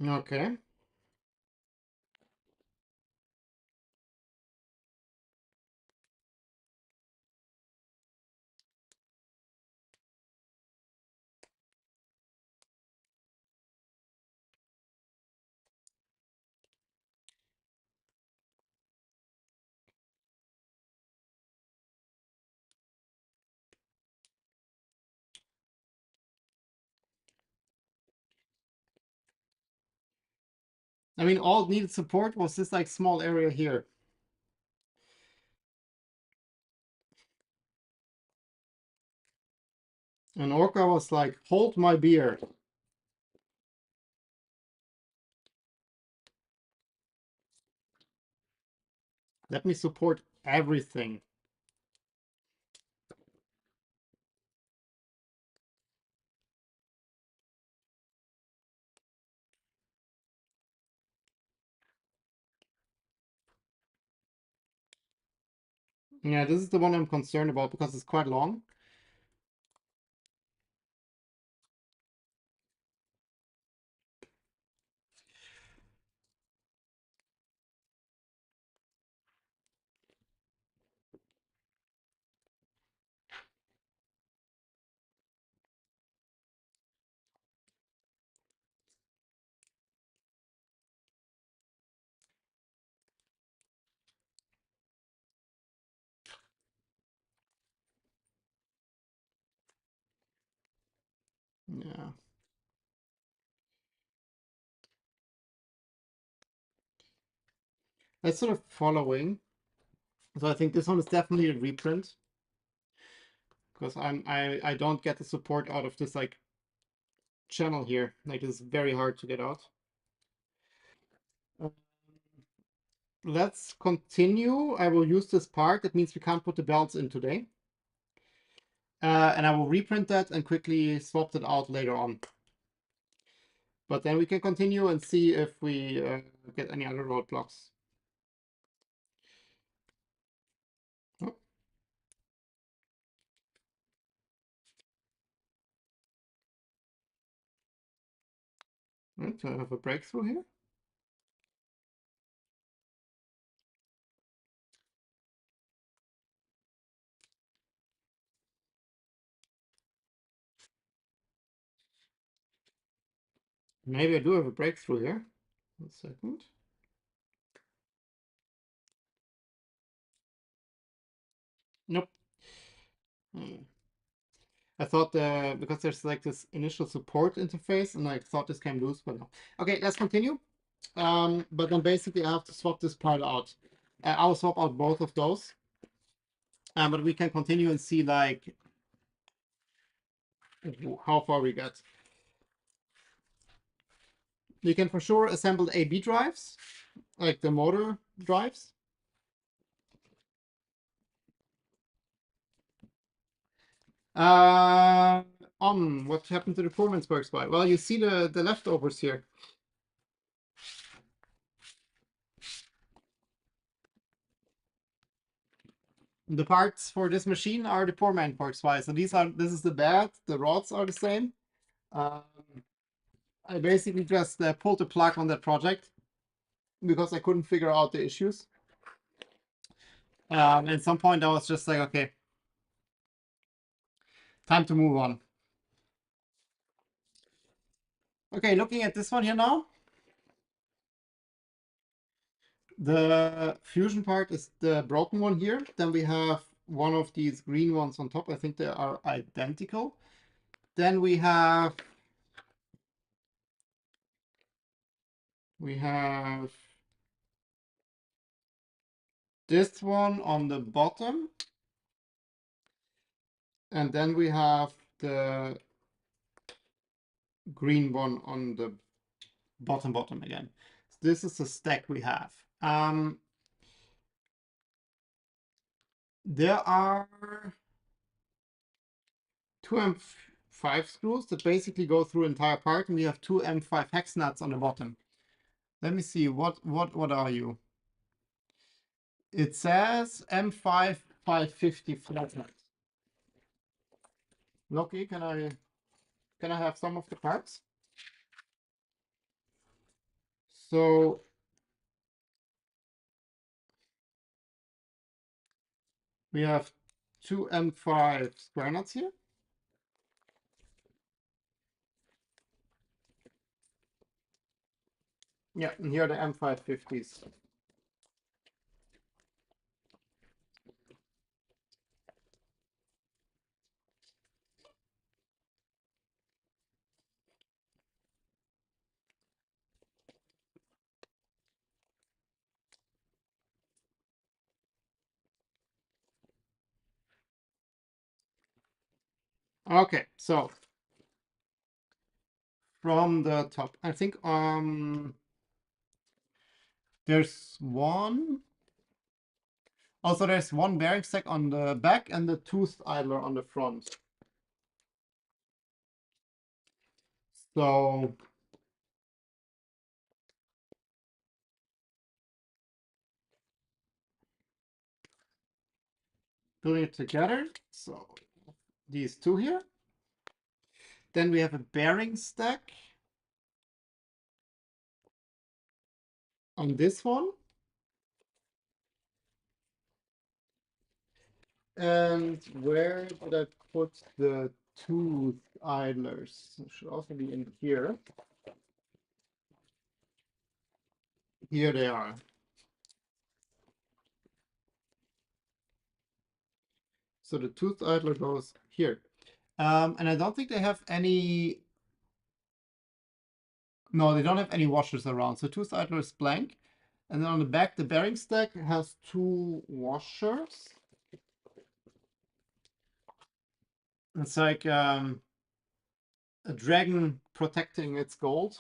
Speaker 1: Okay. I mean, all it needed support was this like small area here. And Orca was like, hold my beer. Let me support everything. Yeah, this is the one I'm concerned about because it's quite long. Yeah. That's sort of following. So I think this one is definitely a reprint because I don't get the support out of this like channel here. Like it's very hard to get out. Uh, let's continue. I will use this part. That means we can't put the belts in today. And I will reprint that and quickly swap it out later on. But then we can continue and see if we get any other roadblocks. Oh, right, I have a breakthrough here. Maybe I do have a breakthrough here. 1 second. Nope. I thought because there's like this initial support interface and I thought this came loose, but no. Okay, let's continue. But then basically I have to swap this part out. I'll swap out both of those. But we can continue and see like how far we get. You can for sure assemble AB drives, like the motor drives. On what happened to the performance works by? Well, you see the leftovers here. The parts for this machine are the poor man parts by. So this is the bad. The rods are the same. Um, I basically just pulled the plug on that project because I couldn't figure out the issues. At some point I was just like, okay, time to move on. Okay, looking at this one here now. The fusion part is the broken one here. Then we have one of these green ones on top. I think they are identical. Then we have this one on the bottom. And then we have the green one on the bottom again. So this is the stack we have. There are 2 M5 screws that basically go through entire part, and we have 2 M5 hex nuts on the bottom. Let me see, what are you? It says M5 550 flat nut. Loki, can I have some of the parts? So we have 2 M5 square nuts here. Yeah, and here are the M550s. Okay, so from the top, I think there's one. Also, there's one bearing stack on the back and the toothed idler on the front. So putting it together. So these two here. Then we have a bearing stack on this one. And where did I put the toothed idlers? It should also be in here. Here they are. So the toothed idler goes here. And I don't think they have any No, they don't have any washers around. So tooth idler is blank. And then on the back, the bearing stack has two washers. It's like a dragon protecting its gold.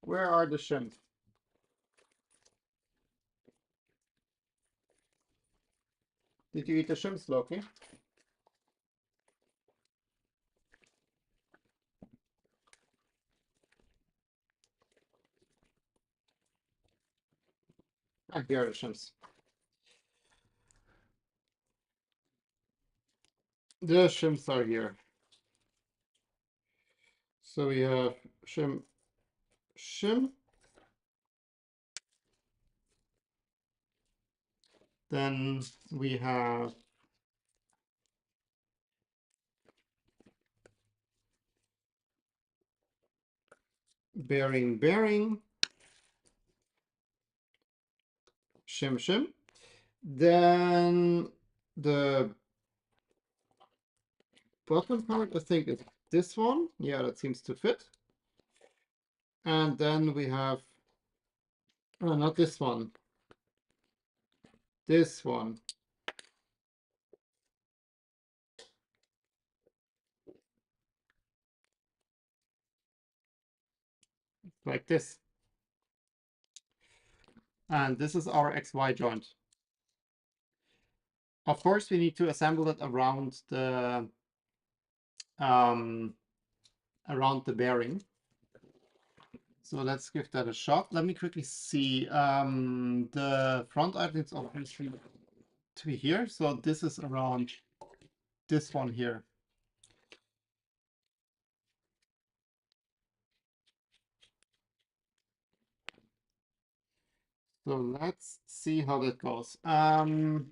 Speaker 1: Where are the shrimp? Did you eat the shrimps, Loki? Ah, here are the shrimps. The shrimps are here. So we have shrimp, shrimp. Then we have bearing, bearing, shim, shim. Then the bottom part, I think, is this one. Yeah, that seems to fit. And then we have, oh, not this one, this one. Like this. And this is our XY joint. Of course, we need to assemble it around the bearing. So let's give that a shot. Let me quickly see. The front idler is obviously to be here. So this is around this one here. So let's see how that goes. Can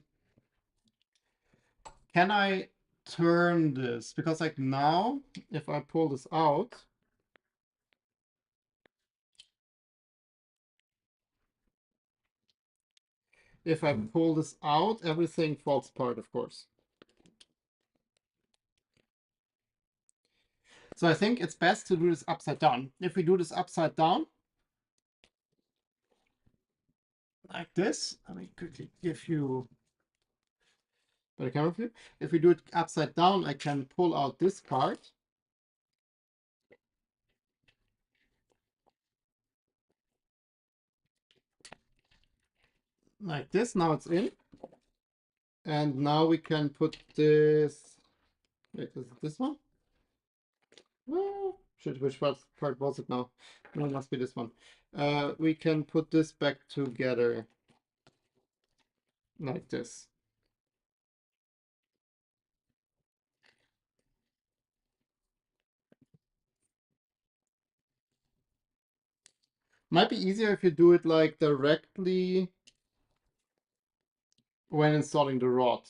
Speaker 1: I turn this? Because like now, if I pull this out, everything falls apart, of course. So I think it's best to do this upside down. If we do this upside down, like this, let me quickly give you better camera view. If we do it upside down, I can pull out this part. Like this, now it's in. And now we can put this, wait, is it this one? Shit, which part was it now? No, it must be this one. We can put this back together like this. Might be easier if you do it like directly when installing the rod.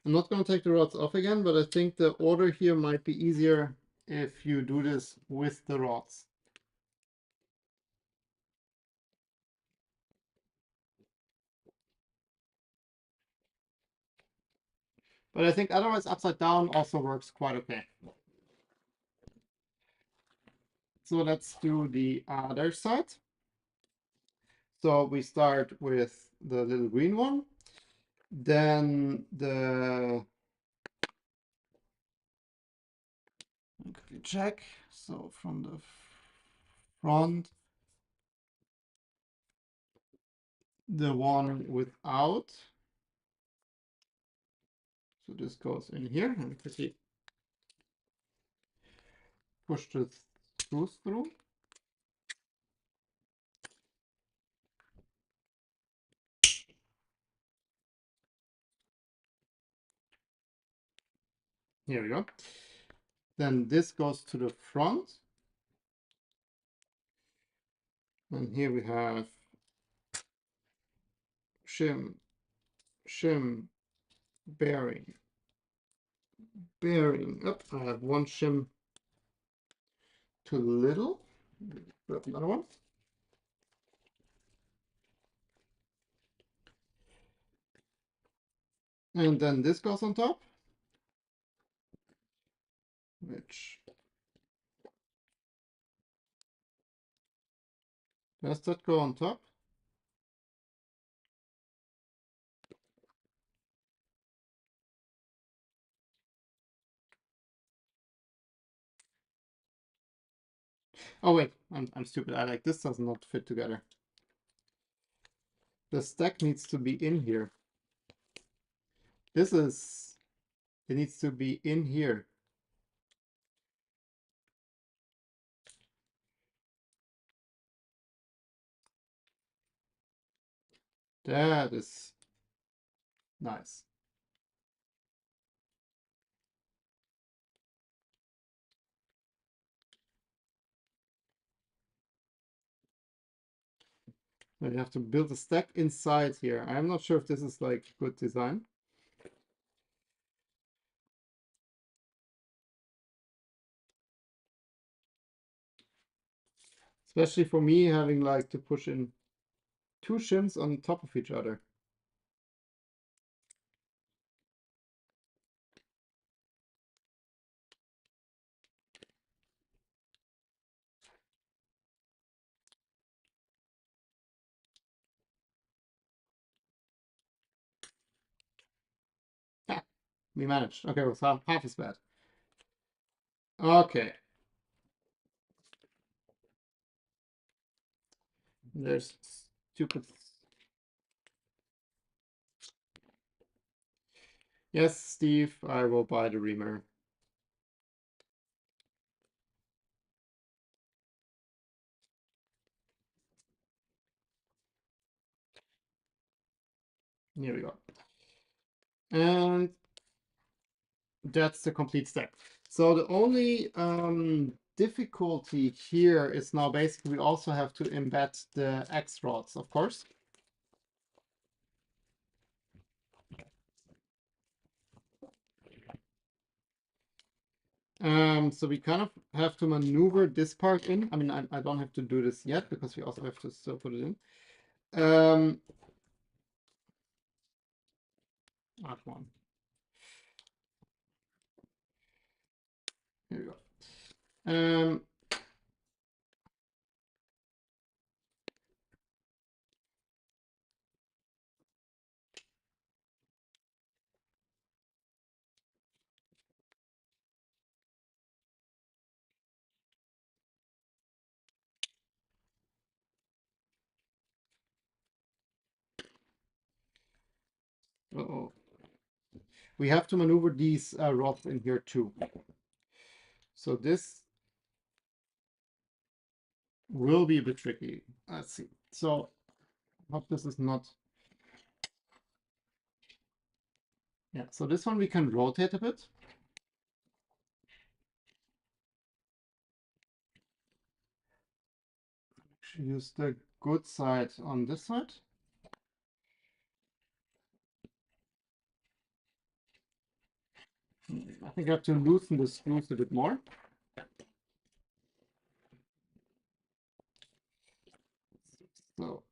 Speaker 1: I'm not going to take the rods off again, but I think the order here might be easier if you do this with the rods. But I think otherwise upside down also works quite okay. So let's do the other side. So we start with the little green one, then the, quickly check. So from the front, the one without. So this goes in here and quickly push the screws through. Here we go. Then this goes to the front. And here we have shim, shim, bearing, bearing. Up, I have one shim too little. Put another one. And then this goes on top, which does that go on top? Oh wait, I'm stupid. I like this does not fit together. The stack needs to be in here. This is, it needs to be in here. That is nice. So you have to build a stack inside here. I'm not sure if this is like good design. Especially for me having like to push in two shims on top of each other. Ah, we managed. Okay, well, half is bad. Okay. There's stupid. Yes, Steve, I will buy the reamer. Here we go. And that's the complete stack. So the only difficulty here is now basically we also have to embed the X rods, of course. So we kind of have to maneuver this part in. I mean, I don't have to do this yet because we also have to still put it in. Come on. Here we go. Uh-oh. We have to maneuver these rods in here too. So this will be a bit tricky. Let's see. So I hope this is not. Yeah, so this one we can rotate a bit. Use the good side on this side. I think I have to loosen the screws a bit more. So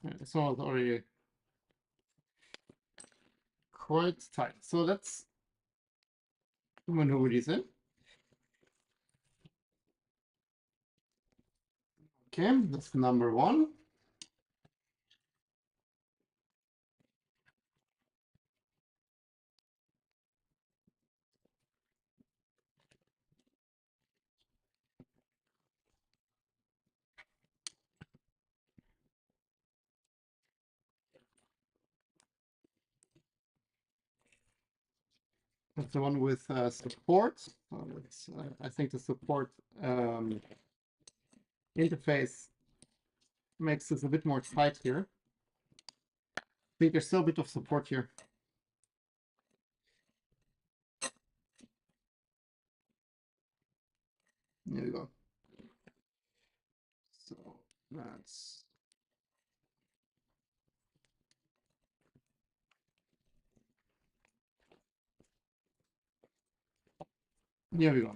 Speaker 1: this one was already quite tight. So let's maneuver these in. Okay, that's number one. That's the one with support. So it's, I think the support interface makes this a bit more tight here. I think there's still a bit of support here. There we go. So that's. Here we go.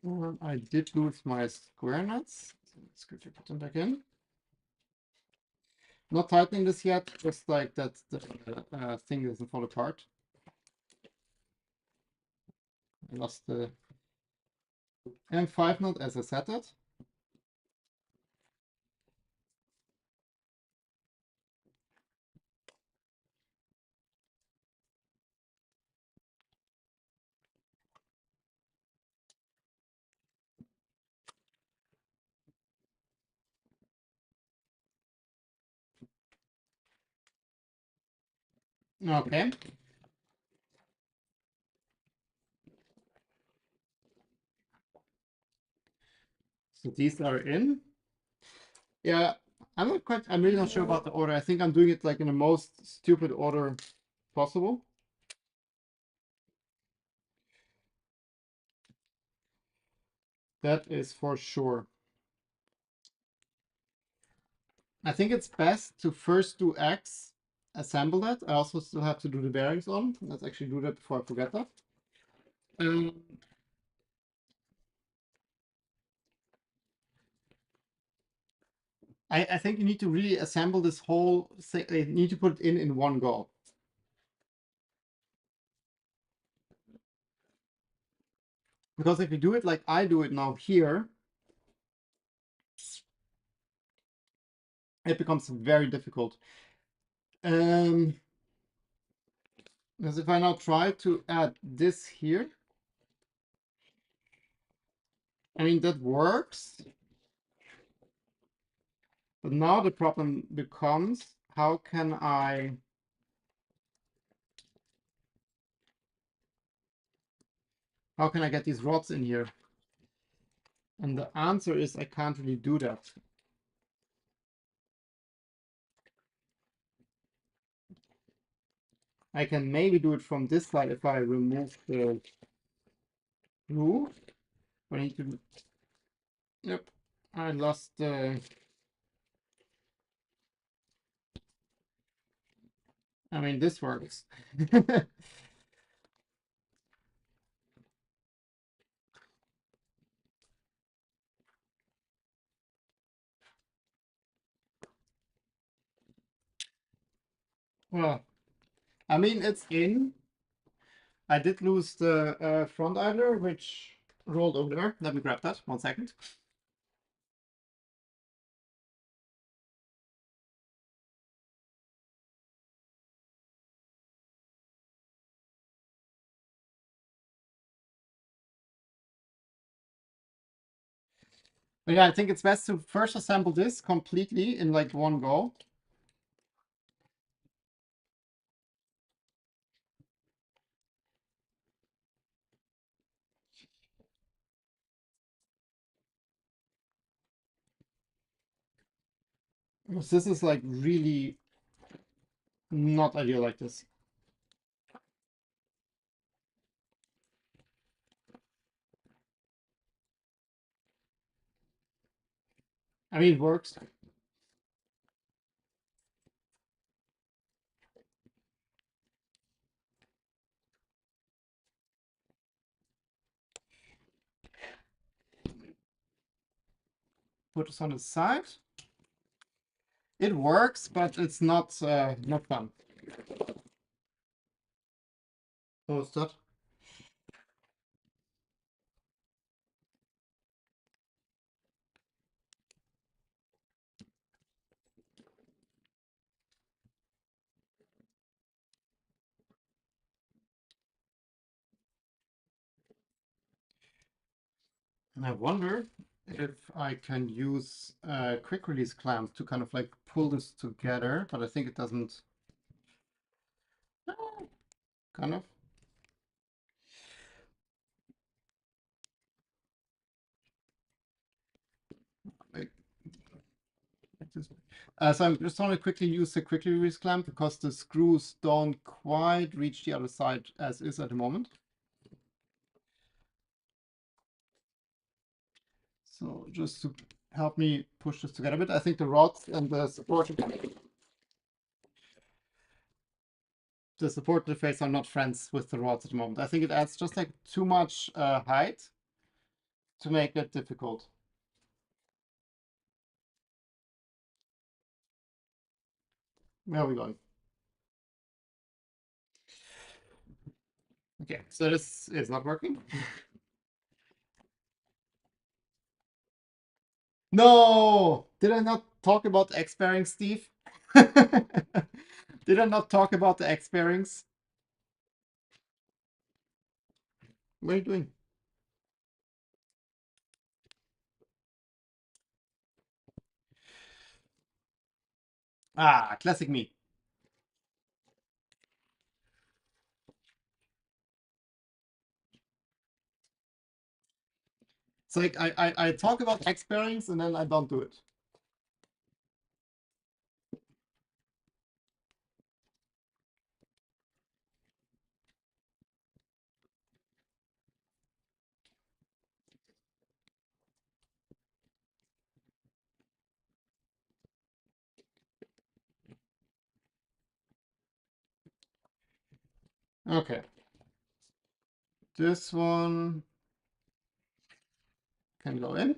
Speaker 1: I did lose my square nuts. So let's quickly put them back in. Not tightening this yet, just like that the thing doesn't fall apart. I lost the M5 knot as I set it. Okay. So these are in. Yeah, I'm really not sure about the order. I think I'm doing it like in the most stupid order possible. That is for sure. I think it's best to first do X, assemble that. I also still have to do the bearings on. Let's actually do that before I forget that. Um, I think you need to really assemble this whole thing. You need to put it in one go. Because if you do it like I do it now here, it becomes very difficult. Because if I now try to add this here, I mean, that works. But now the problem becomes, how can I get these rods in here? And the answer is I can't really do that. I can maybe do it from this side if I remove the glue. I need to. Yep, I lost the. I mean, this works. Well, I mean, it's in. I did lose the front idler, which rolled over there. Let me grab that. 1 second. But yeah, I think it's best to first assemble this completely in like one go. Because this is like really not ideal like this. I mean, it works. Put this on the side. It works, but it's not fun. What was that? And I wonder if I can use quick release clamps to kind of like pull this together, but I think it doesn't. Kind of. Like this. So I'm just want to quickly use the quick release clamp because the screws don't quite reach the other side as is at the moment. So just to help me push this together a bit, I think the rods and the support interface are not friends with the rods at the moment. I think it adds just like too much height to make it difficult. Where are we going? Okay, so this is not working. No! Did I not talk about the X bearings, Steve? Did I not talk about the X bearings? What are you doing? Ah, classic me. It's like I talk about X bearings and then I don't do it. Okay. This one can go in.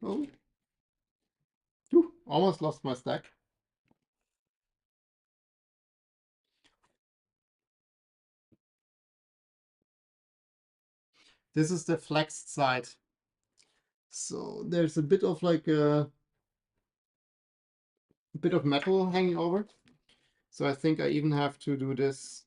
Speaker 1: Oh. Whew, almost lost my stack. This is the flexed side. So there's a bit of like a bit of metal hanging over. So I think I even have to do this.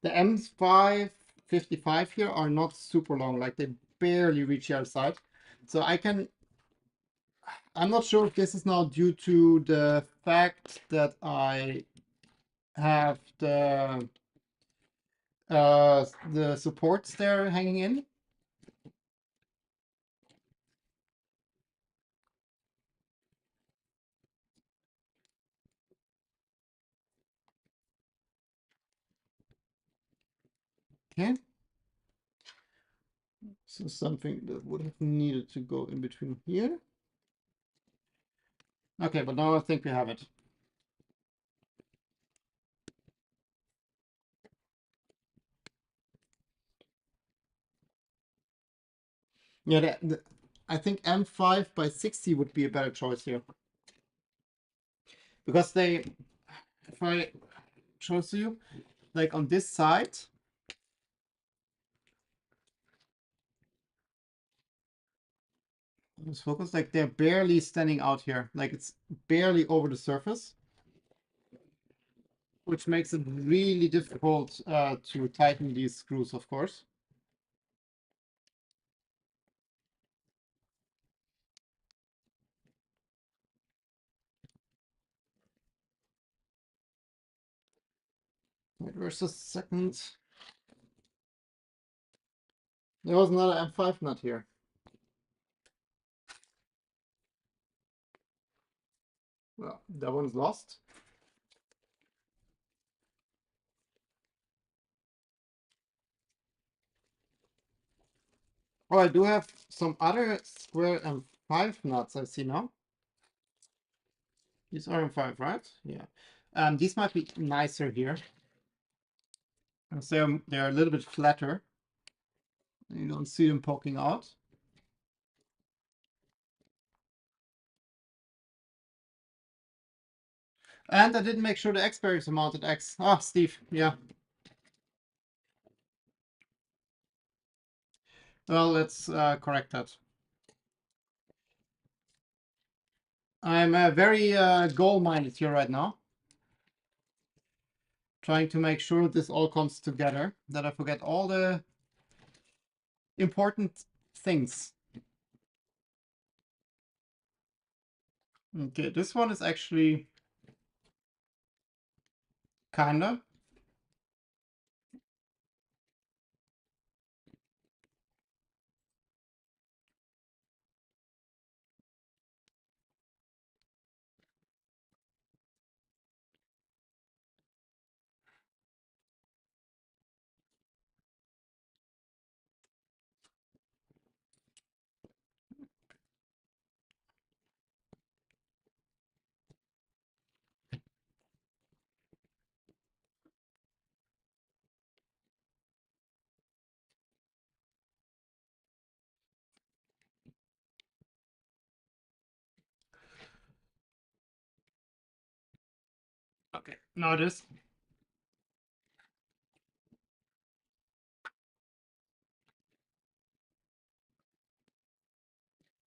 Speaker 1: The M555 here are not super long, like they barely reach the other side. So I'm not sure if this is now due to the fact that I have the supports there hanging in. Okay. So something that would have needed to go in between here. Okay, but now I think we have it. Yeah, I think M5 by 60 would be a better choice here. Because if I show you, like on this side, let's focus, like they're barely standing out here. Like it's barely over the surface, which makes it really difficult to tighten these screws, of course. Wait, where's the second? There was another M5 nut here. Well, that one's lost. Oh, I do have some other square M5 nuts I see now. These are M5, right? Yeah. These might be nicer here. So they're a little bit flatter. You don't see them poking out. And I didn't make sure the X bearings are mounted X. Ah, Steve, yeah. Well, let's correct that. I'm very goal-minded here right now. Trying to make sure this all comes together, that I forget all the important things. Okay, this one is actually kinda. Okay, now it is.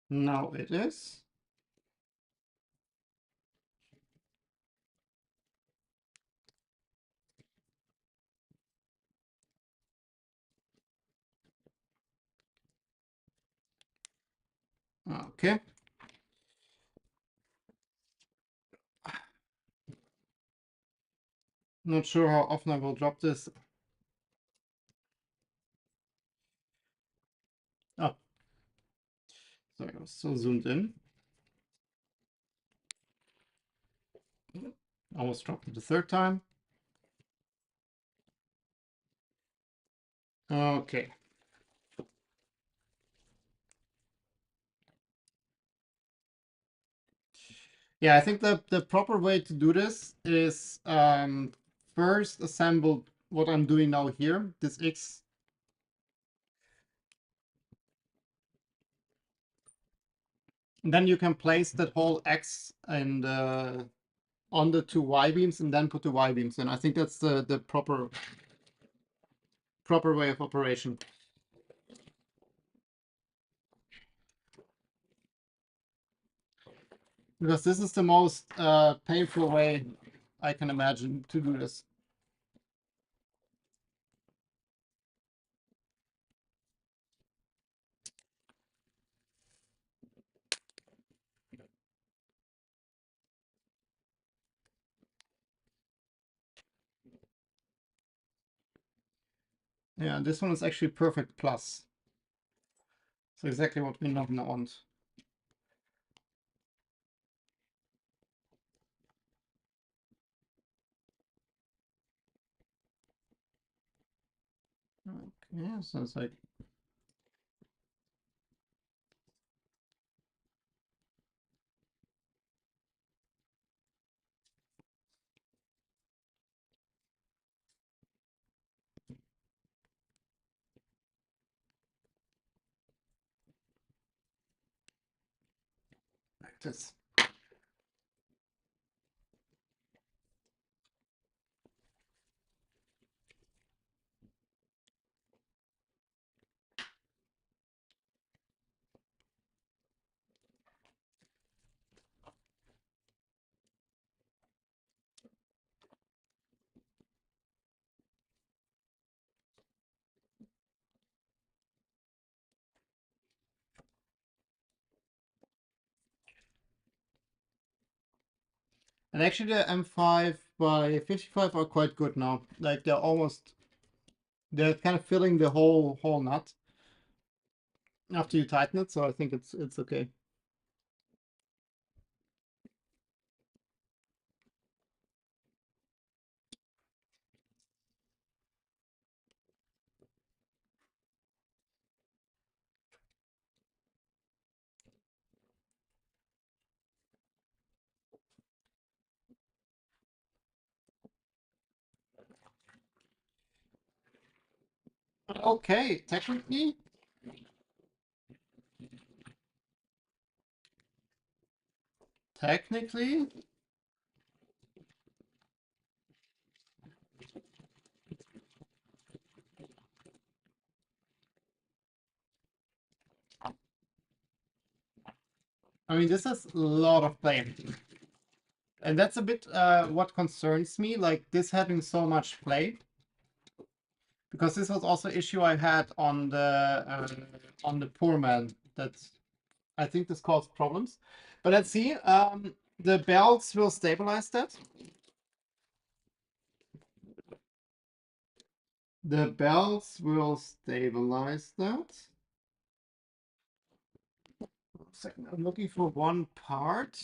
Speaker 1: Now it is. Okay. Not sure how often I will drop this. Oh, sorry, I was so zoomed in. Almost dropped it the third time. Okay. Yeah, I think the proper way to do this is first assemble what I'm doing now here, this X. And then you can place that whole X and on the two Y beams and then put the Y beams in. I think that's the proper way of operation. Because this is the most painful way I can imagine to do this. Yeah, this one is actually perfect plus. So exactly what we not want. Okay, so it's like this. And actually the M5 by 55 are quite good now. Like they're kind of filling the whole nut after you tighten it, so I think it's okay. Okay, technically, I mean, this is a lot of play. And that's a bit what concerns me, like this having so much play. Because this was also an issue I had on the poor man. That I think this caused problems. But let's see. The belts will stabilize that. The belts will stabilize that. Second, I'm looking for one part.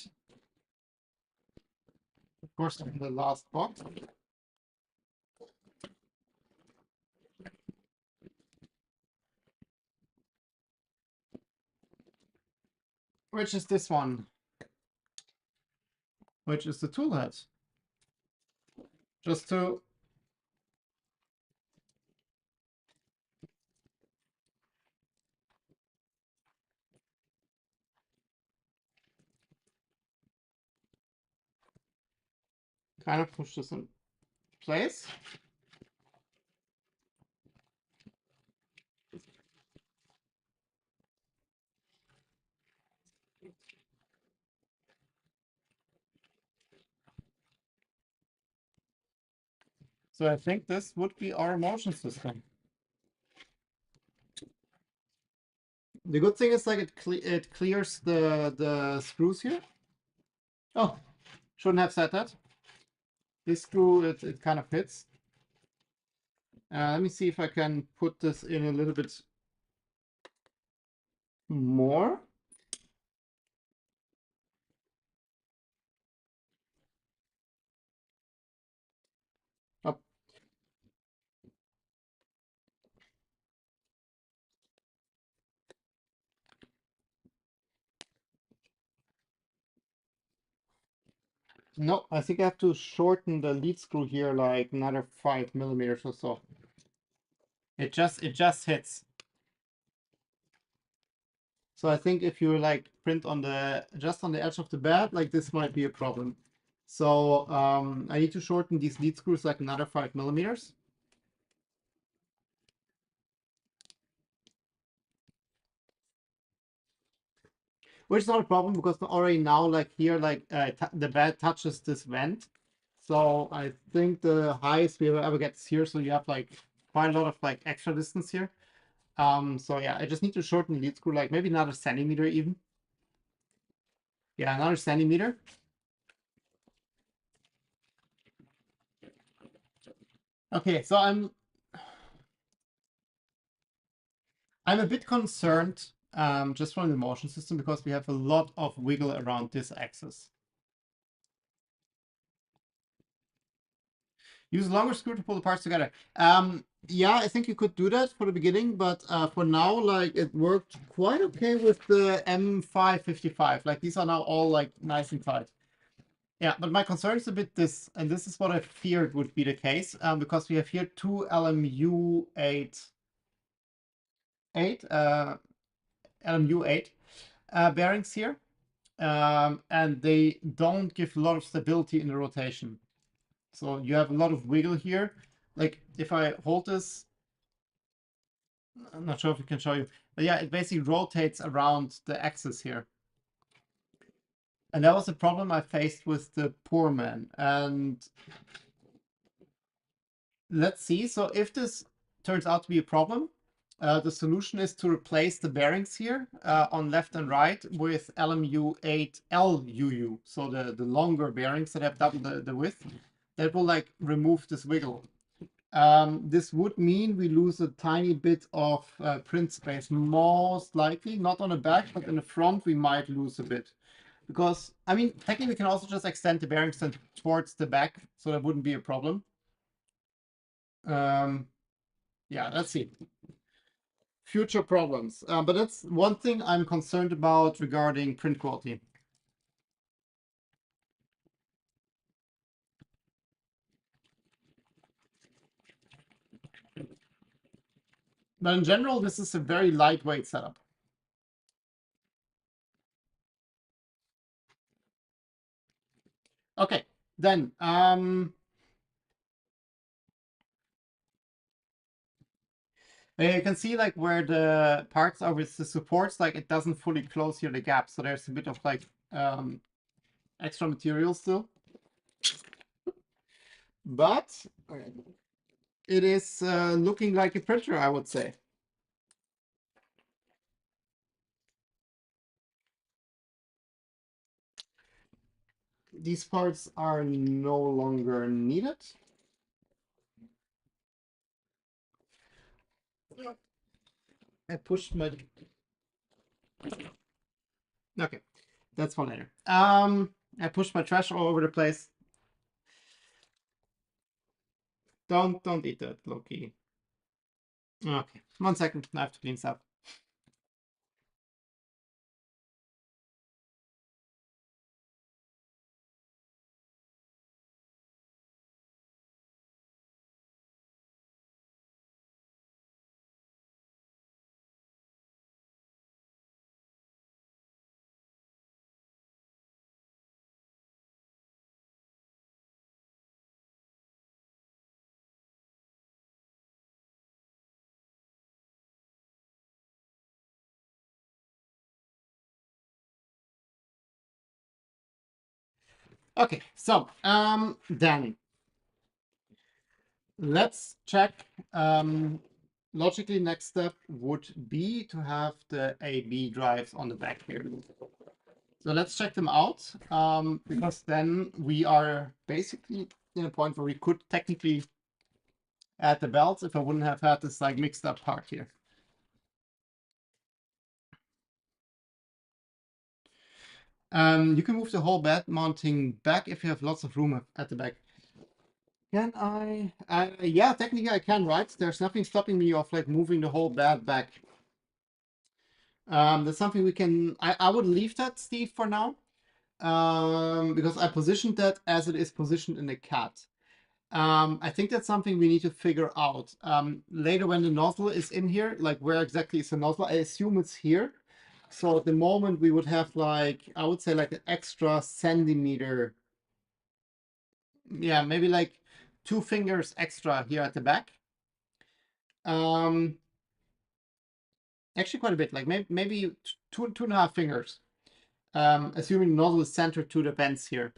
Speaker 1: Of course, in the last box. Which is this one? Which is the tool head? Just to kind of push this in place. So I think this would be our motion system. The good thing is like it clears the screws here. Oh, shouldn't have said that. This screw it kind of fits. Let me see if I can put this in a little bit more. Oh. No, I think I have to shorten the lead screw here like another 5 millimeters or so. It just hits. So I think if you like print on the just on the edge of the bed, like this might be a problem. So I need to shorten these lead screws like another 5 millimeters. Which is not a problem because already now like here like the bed touches this vent. So I think the highest we ever get is here. So you have like quite a lot of like extra distance here. So yeah, I just need to shorten the lead screw like maybe another centimeter even. Yeah, another centimeter. Okay, so I'm a bit concerned just from the motion system because we have a lot of wiggle around this axis. Use a longer screw to pull the parts together. Yeah, I think you could do that for the beginning, but for now, like it worked quite okay with the M555. Like these are now all like nice and tight. Yeah, but my concern is a bit this, and this is what I feared would be the case, because we have here two LMU8 bearings here, and they don't give a lot of stability in the rotation. So you have a lot of wiggle here. Like if I hold this, I'm not sure if we can show you, but yeah, it basically rotates around the axis here. And that was a problem I faced with the poor man. And let's see. So if this turns out to be a problem, the solution is to replace the bearings here on left and right with LMU8LUU. So the longer bearings that have double the width, that will like remove this wiggle. This would mean we lose a tiny bit of print space, most likely, not on the back, but in the front we might lose a bit. Because, I mean, technically we can also just extend the bearings towards the back, so that wouldn't be a problem. Yeah, let's see. Future problems. But that's one thing I'm concerned about regarding print quality. But in general, this is a very lightweight setup. Okay, then you can see like where the parts are with the supports, like it doesn't fully close here the gap. So there's a bit of like extra material still. But it is looking like a printer, I would say. These parts are no longer needed. I pushed my... Okay, that's for later. I pushed my trash all over the place. Don't eat that, Loki. Okay, 1 second. I have to clean stuff. Okay, so then let's check. Logically, next step would be to have the AB drives on the back here. So let's check them out, because then we are basically in a point where we could technically add the belts if I wouldn't have had this like mixed up part here. You can move the whole bed mounting back if you have lots of room at the back. Can I? Yeah, technically I can, right? There's nothing stopping me of like moving the whole bed back. That's something we can. I would leave that, Steve, for now, because I positioned that as it is positioned in the cat. I think that's something we need to figure out later when the nozzle is in here. Like, where exactly is the nozzle? I assume it's here. So at the moment we would have like, I would say like an extra centimeter. Yeah, maybe like 2 fingers extra here at the back. Um, Actually quite a bit, like maybe 2.5 fingers. Assuming the nozzle is centered to the vents here.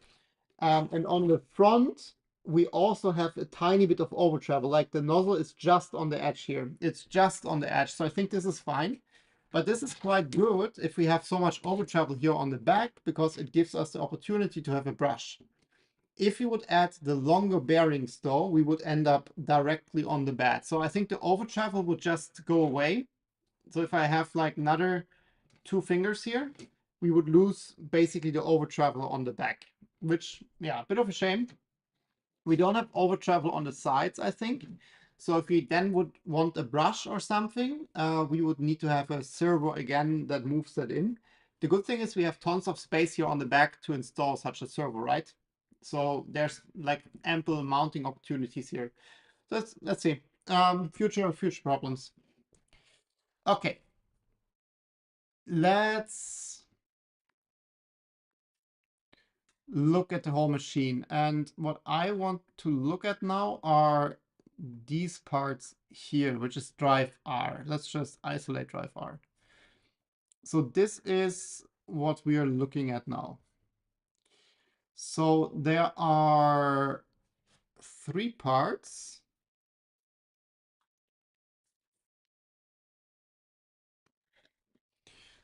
Speaker 1: And on the front, we also have a tiny bit of over travel. Like the nozzle is just on the edge here. It's just on the edge. So I think this is fine. But this is quite good if we have so much over travel here on the back, because it gives us the opportunity to have a brush. If we would add the longer bearings though, we would end up directly on the bed. So I think the over travel would just go away. So if I have like another 2 fingers here, we would lose basically the over travel on the back, which, yeah, a bit of a shame. We don't have over travel on the sides, I think. So if we then would want a brush or something, we would need to have a servo again that moves that in. The good thing is we have tons of space here on the back to install such a servo, right? So there's like ample mounting opportunities here. So let's see. Future problems. Okay. Let's look at the whole machine. And what I want to look at now are these parts here, which is drive R. Let's just isolate drive R. So this is what we are looking at now. So there are 3 parts.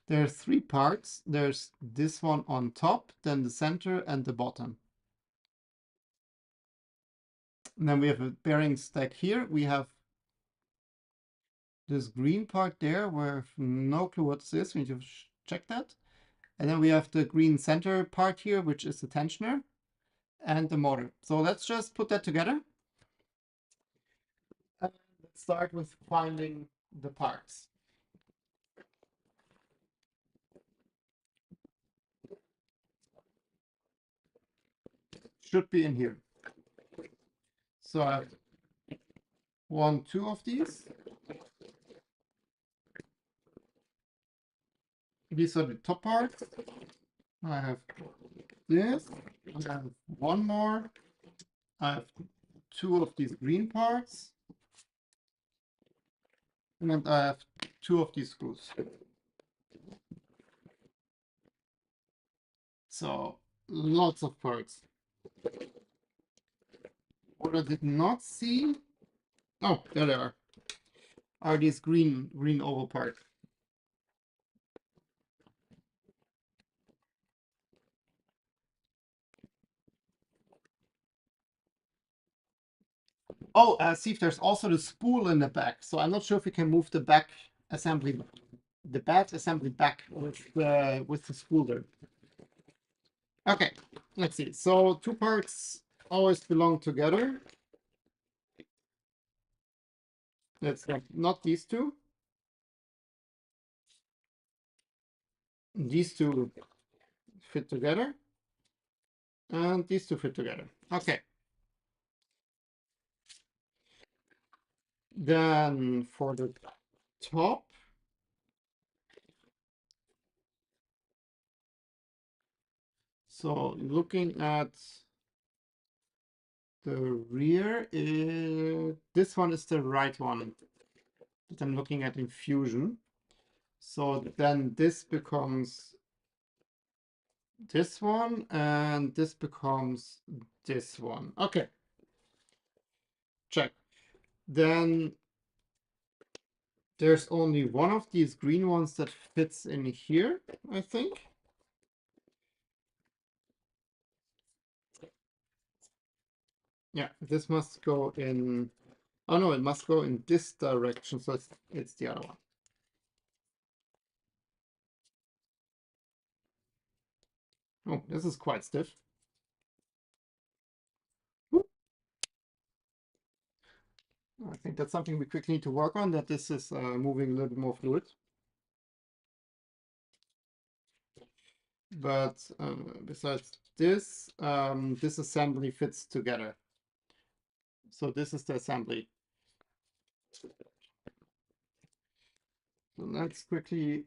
Speaker 1: There are 3 parts. There's this one on top, then the center and the bottom. And then we have a bearing stack here. We have this green part there. We have no clue what this is. We need to check that. And then we have the green center part here, which is the tensioner and the motor. So let's just put that together. And let's start with finding the parts. Should be in here. So I have 1, 2 of these. These are the top parts. I have this. I have 1 more. I have 2 of these green parts. And I have 2 of these screws. So lots of parts. What I did not see, oh, there they are these green oval parts. Oh, Steve, there's also the spool in the back. So I'm not sure if we can move the back assembly, the bed assembly back with the spool there. Okay, let's see. So 2 parts always belong together. Let's not these 2. These 2 fit together. And these 2 fit together. Okay. Then for the top, so looking at the rear, this one is the right one that I'm looking at in Fusion. So then this becomes this one, and this becomes this one. Okay, check. Then there's only one of these green ones that fits in here, I think. Yeah, this must go in. Oh no, it must go in this direction, so it's the other one. Oh, this is quite stiff. Whoop. I think that's something we quickly need to work on, that this is moving a little bit more fluid. But besides this, this assembly fits together. So this is the assembly. So let's quickly.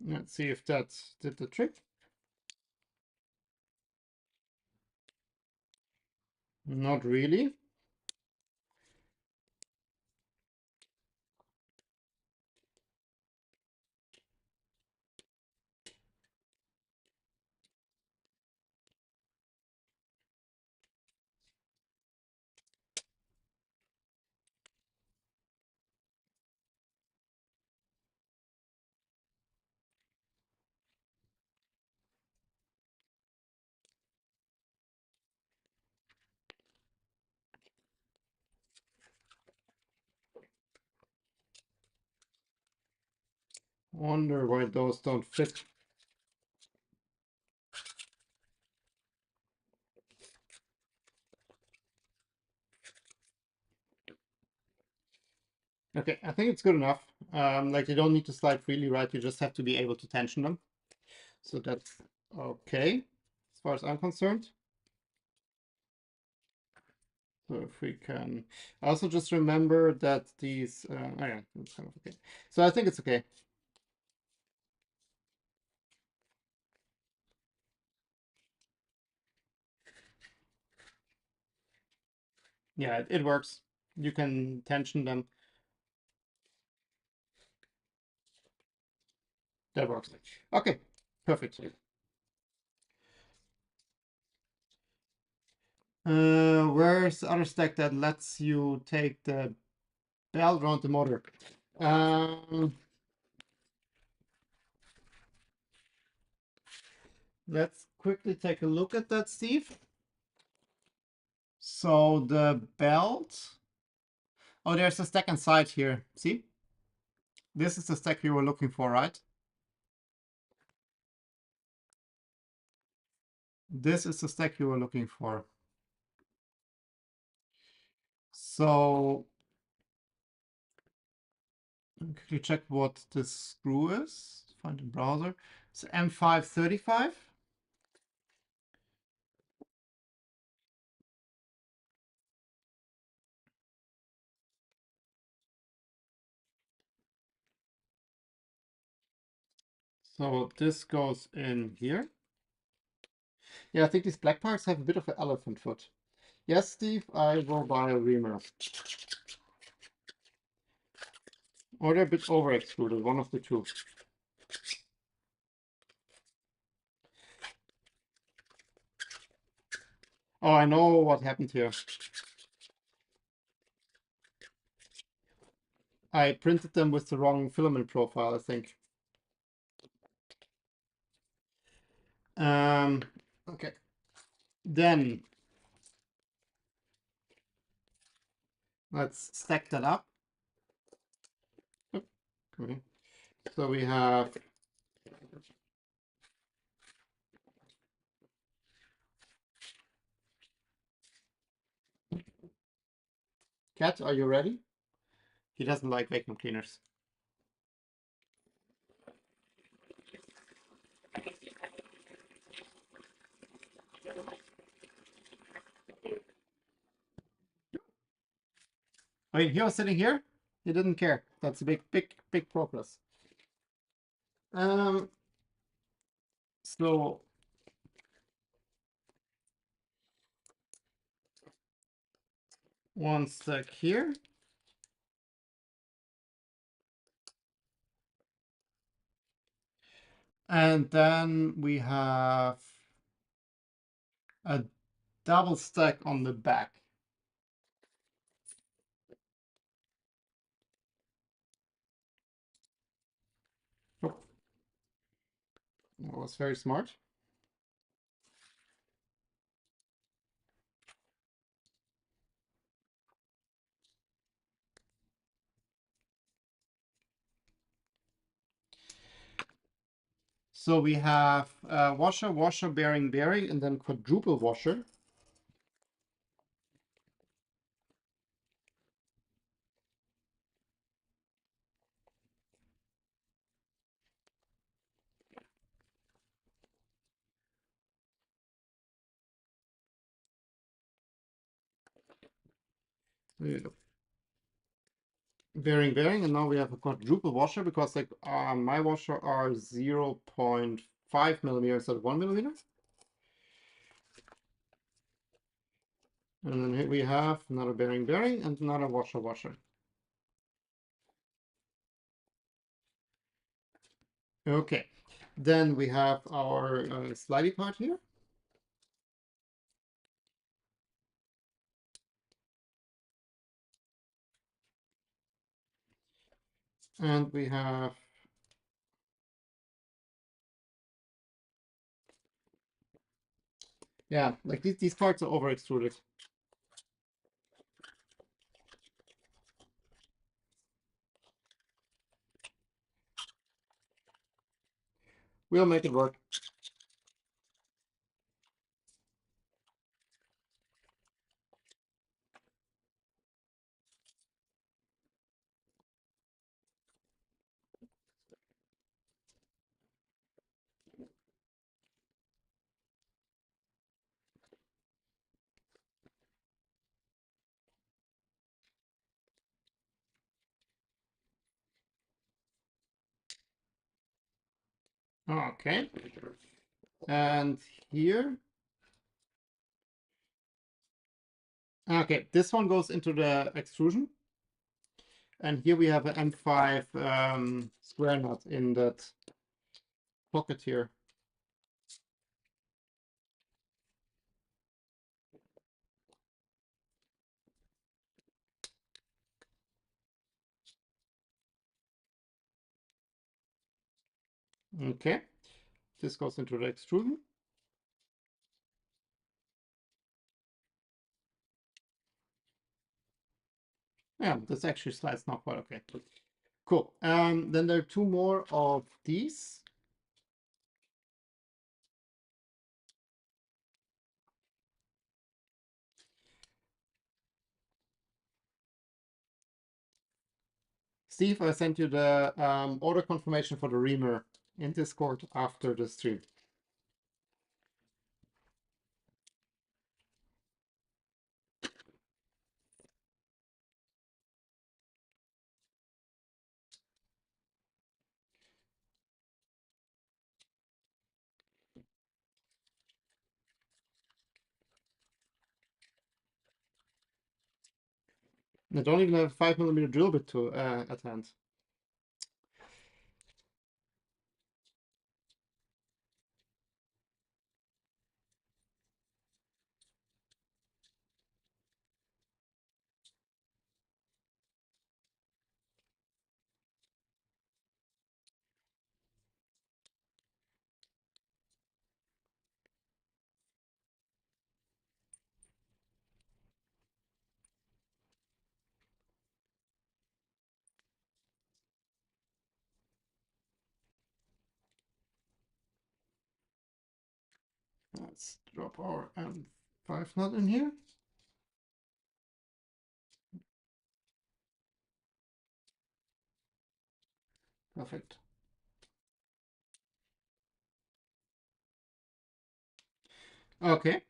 Speaker 1: Let's see if that did the trick. Not really. Wonder why those don't fit. Okay, I think it's good enough. Like you don't need to slide freely, right? You just have to be able to tension them. So that's okay, as far as I'm concerned. So if we can also just remember that these, oh yeah, that's kind of okay. So I think it's okay. Yeah, it works. You can tension them. That works. Okay, perfect. Where's the other stack that lets you take the belt around the motor? Let's quickly take a look at that, Steve. So the belt. Oh, there's a stack inside here. See? This is the stack you were looking for, right? This is the stack you were looking for. So quickly check what this screw is. Find in browser. It's M535. So this goes in here. Yeah, I think these black parts have a bit of an elephant foot. Yes, Steve, I will buy a reamer. Or they're a bit over extruded, one of the two. Oh, I know what happened here. I printed them with the wrong filament profile, I think. Okay. Then Let's stack that up. Okay. So we have Cat, are you ready? He doesn't like vacuum cleaners. I mean, he was sitting here. He didn't care. That's a big progress. So one stack here. And then we have a double stack on the back. Oh, that was very smart. So we have washer, washer, bearing, bearing, and then quadruple washer. There you go. Bearing, bearing, and now we have a quadruple washer because like my washer are 0.5 millimeters at 1 millimeter. And then here we have another bearing, bearing, and another washer, washer. Okay, then we have our slidey part here. And we have yeah, like these parts are over extruded. We'll make it work. Okay. And here. Okay, this one goes into the extrusion. And here we have an M5 square nut in that pocket here. Okay, this goes into the extrusion. Yeah, this actually slides not quite okay. Cool. Then there are two more of these. Steve, I sent you the order confirmation for the reamer in Discord after the stream. I don't even have a 5 millimeter drill bit to at hand. Let's drop our M5 knot in here. Perfect. Okay.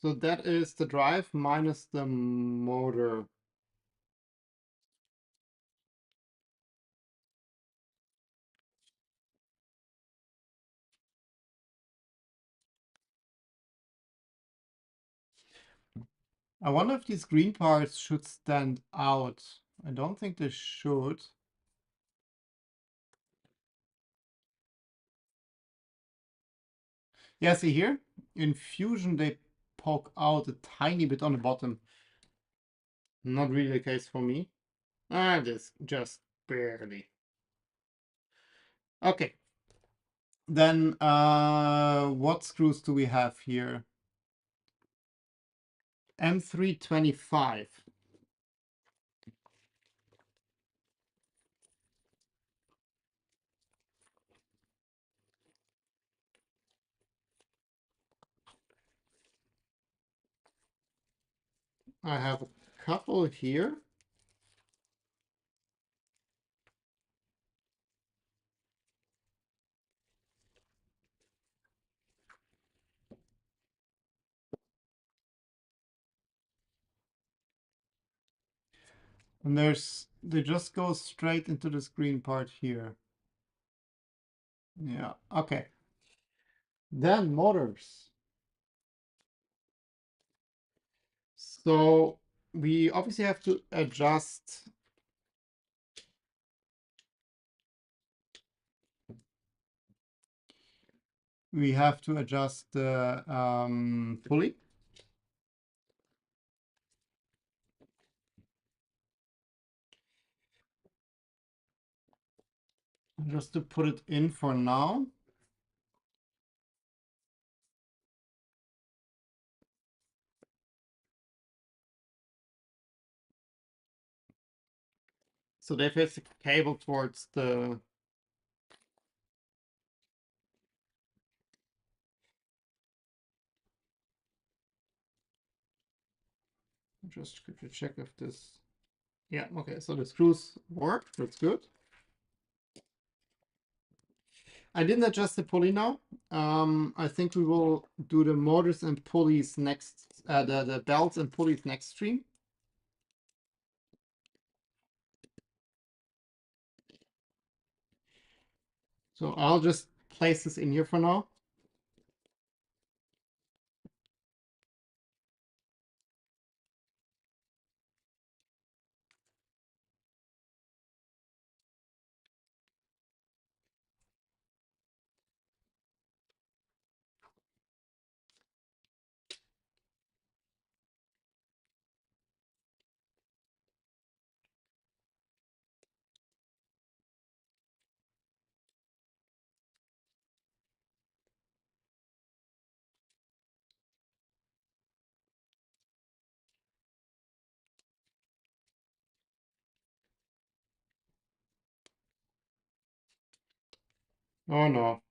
Speaker 1: So that is the drive minus the motor. I wonder if these green parts should stand out. I don't think they should. Yeah, see here? In Fusion, they poke out a tiny bit on the bottom. Not really the case for me. Ah, this just barely. Okay. Then what screws do we have here? M325. I have a couple here. And they just go straight into this green part here. Yeah, okay. Then motors. So we obviously have to adjust. We have to adjust the pulley. Just to put it in for now. So they face the cable towards the. Just quickly check if this. Yeah, okay, so the screws work. That's good. I didn't adjust the pulley now. I think we will do the motors and pulleys next, the belts and pulleys next stream. So I'll just place this in here for now. Oh no.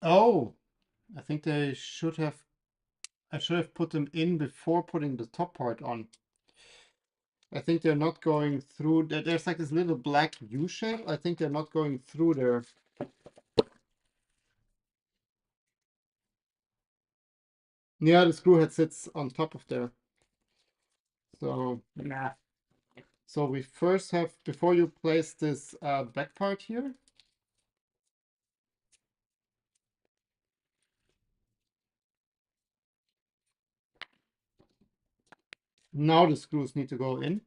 Speaker 1: Oh, I think they should have. I should have put them in before putting the top part on. I think they're not going through. There's like this little black U shape. I think they're not going through there. Yeah, the screw head sits on top of there. So, nah. So we first have, before you place this back part here, now the screws need to go in.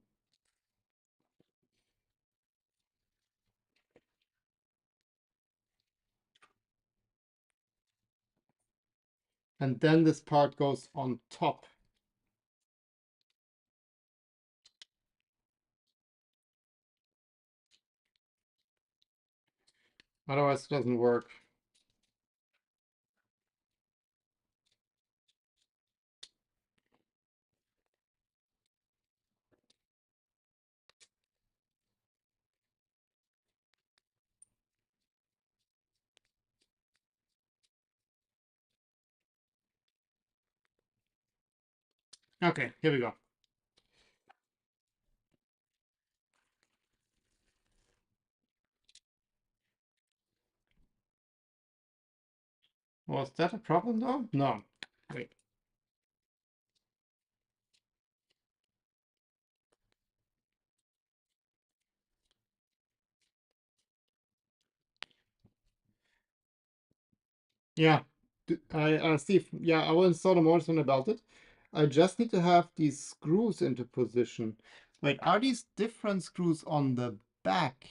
Speaker 1: And then this part goes on top. Otherwise, it doesn't work. Okay, here we go. Was that a problem though? No. Wait. Yeah. Steve, yeah, I will install the motor when I built it. I just need to have these screws into position. Wait, are these different screws on the back?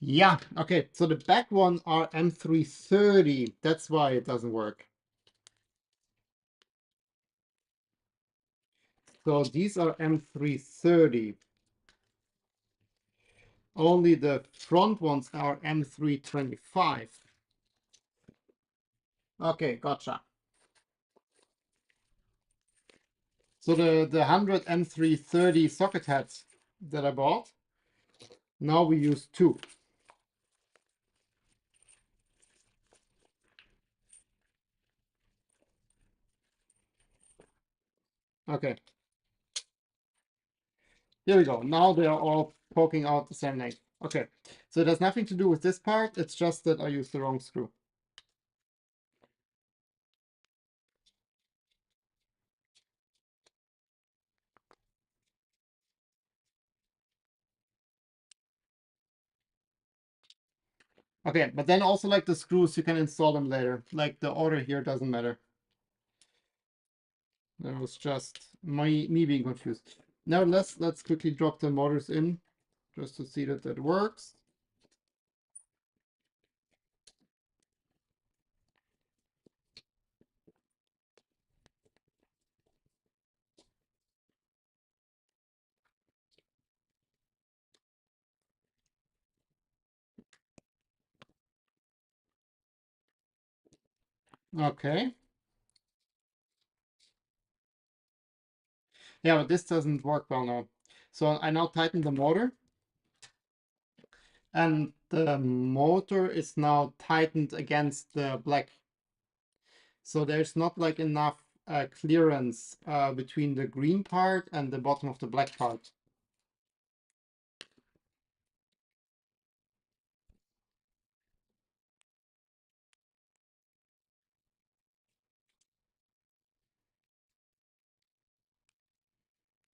Speaker 1: Yeah, okay. So the back one are M330. That's why it doesn't work. So these are M330. Only the front ones are M325. Okay, gotcha. So the 100 M330 socket heads that I bought, now we use two. Okay, here we go. Now they are all poking out the same length. Okay, so it has nothing to do with this part. It's just that I used the wrong screw. Okay, but then also like the screws, you can install them later. Like the order here doesn't matter. That was just me being confused. Now let's quickly drop the motors in just to see that that works. Okay. Yeah, but this doesn't work well now. So I now tighten the motor, and the motor is now tightened against the black. So there's not like enough clearance between the green part and the bottom of the black part.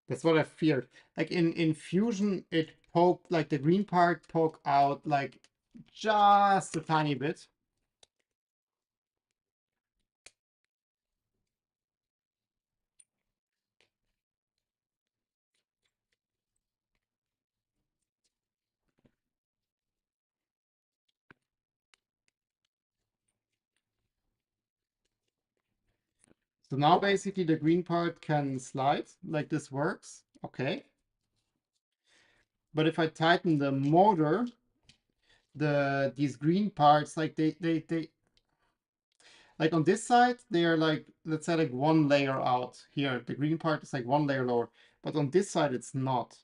Speaker 1: That's what I feared. Like in Fusion, it poked, like the green part poked out like just a tiny bit. So now basically the green part can slide, like this works. Okay. But if I tighten the motor, these green parts, like they like on this side, they are like, let's say like one layer out here. The green part is like one layer lower, but on this side it's not.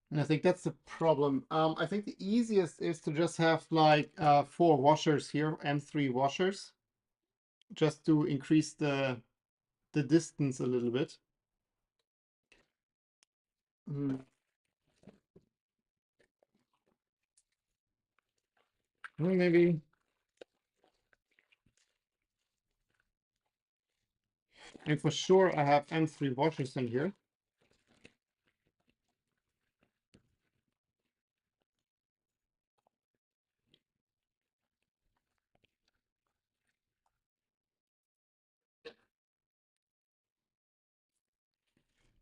Speaker 1: And I think that's the problem. I think the easiest is to just have like 4 washers here, M3 washers, just to increase the distance a little bit. Mm. Well, maybe. And for sure, I have M3 washers in here.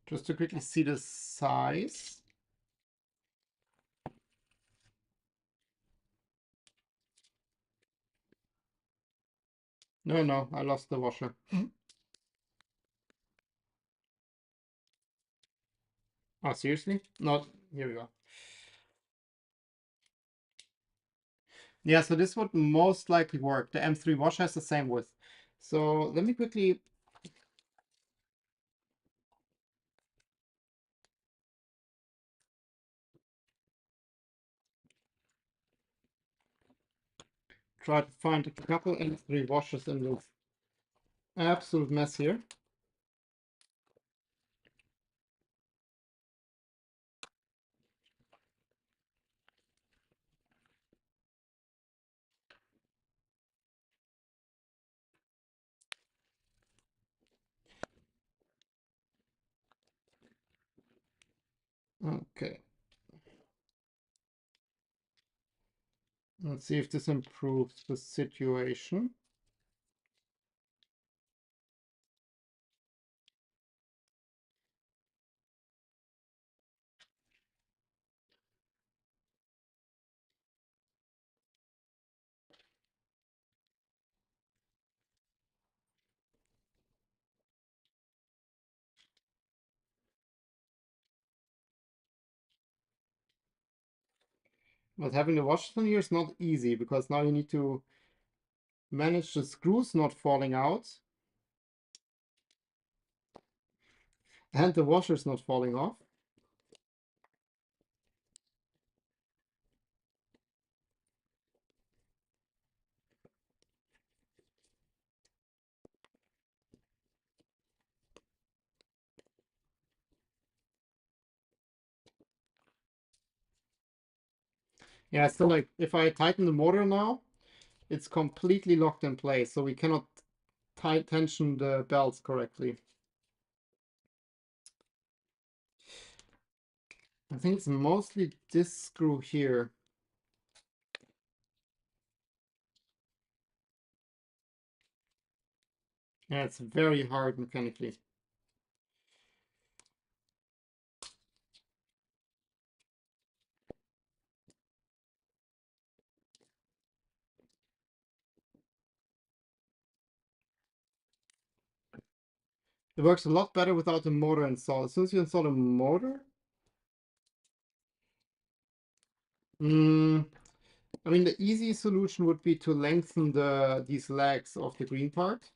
Speaker 1: Just to quickly see the size. No, I lost the washer. Oh, seriously? Not, here we go. Yeah, so this would most likely work. The M3 washer has the same width. So let me quickly try to find a couple M3 washers in this absolute mess here. Okay, let's see if this improves the situation. But having the washers in here is not easy because now you need to manage the screws not falling out and the washers not falling off. Yeah, so like if I tighten the motor now, it's completely locked in place, so we cannot tension the belts correctly. I think it's mostly this screw here. Yeah, it's very hard mechanically. It works a lot better without the motor installed. As soon as you install a motor, I mean, the easy solution would be to lengthen these legs of the green part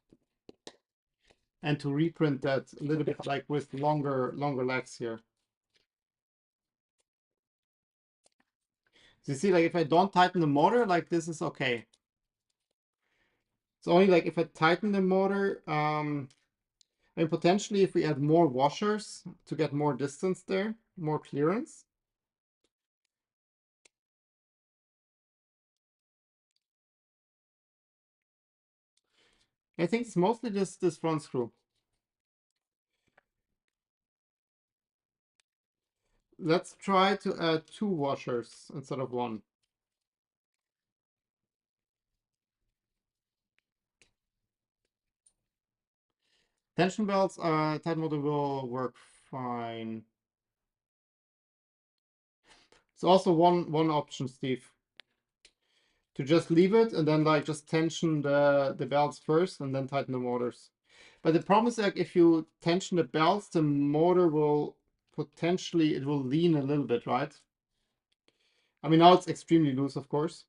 Speaker 1: and to reprint that a little bit like with longer legs here. So you see, like if I don't tighten the motor, like this is okay. It's only like if I tighten the motor, I mean, potentially if we add more washers to get more distance there, more clearance. I think it's mostly this front screw. Let's try to add 2 washers instead of 1. Tension belts, tight motor will work fine. It's also one option, Steve, to just leave it and then like just tension the belts first and then tighten the motors. But the problem is like if you tension the belts, the motor will potentially it will lean a little bit, right? I mean now it's extremely loose, of course.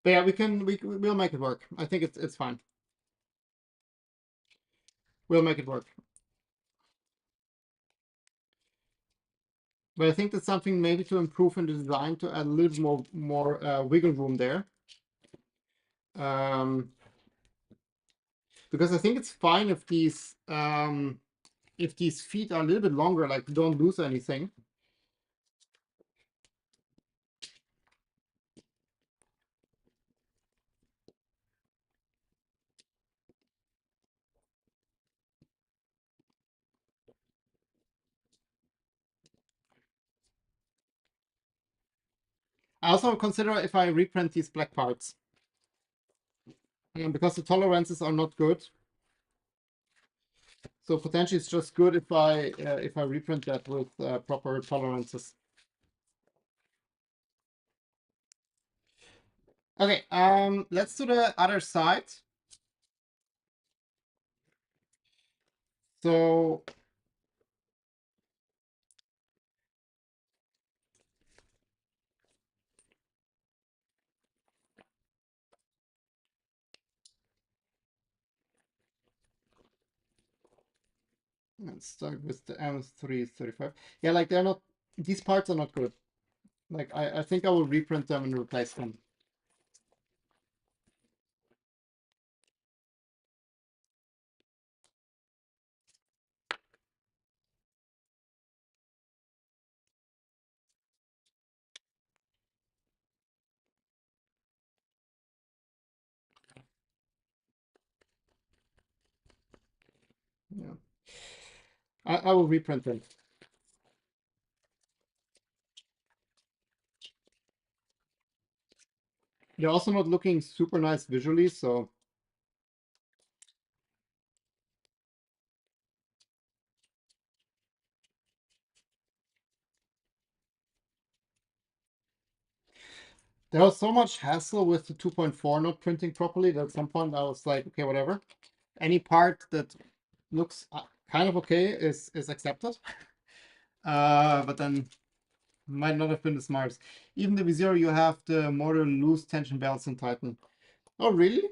Speaker 1: But yeah, we'll make it work. I think it's fine. We'll make it work. But I think that's something maybe to improve in the design to add a little more wiggle room there. Because I think it's fine if these feet are a little bit longer, like you don't lose anything. I also consider if I reprint these black parts. Because the tolerances are not good. So potentially it's just good if I reprint that with proper tolerances. Okay, let's do the other side. So let's start with the M335. Yeah, like they're not, these parts are not good. Like I think I will reprint them and replace them. Yeah, I will reprint them. They're also not looking super nice visually, so there was so much hassle with the 2.4 not printing properly that at some point I was like, okay, whatever. Any part that looks kind of okay is accepted. But then might not have been the smartest. Even the V0, you have the motor loose tension belts in Titan. Oh, really?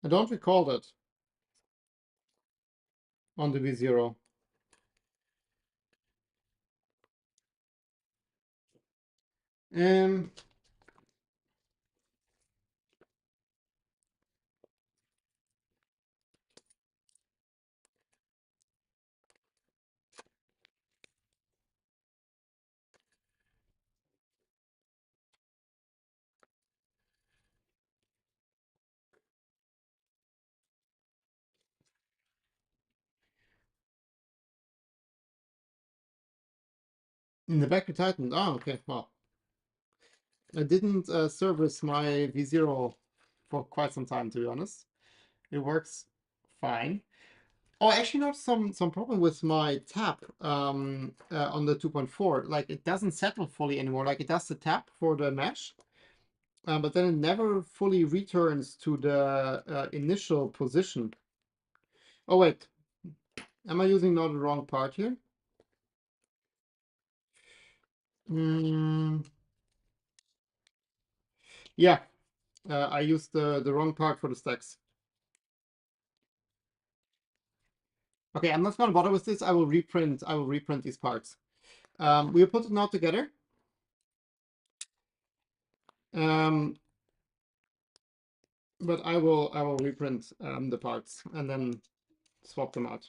Speaker 1: I don't recall that on the V0. Um, in the back of Titan. Oh, okay. Well, I didn't service my V0 for quite some time, to be honest. It works fine. Oh, actually, not some problem with my tap on the 2.4. Like it doesn't settle fully anymore. Like it does the tap for the mesh, but then it never fully returns to the initial position. Oh wait, am I using now the wrong part here? Mm, yeah, I used the wrong part for the stacks. Okay, I'm not gonna bother with this. I will reprint these parts. We'll put it now together. Um, but I will reprint the parts and then swap them out.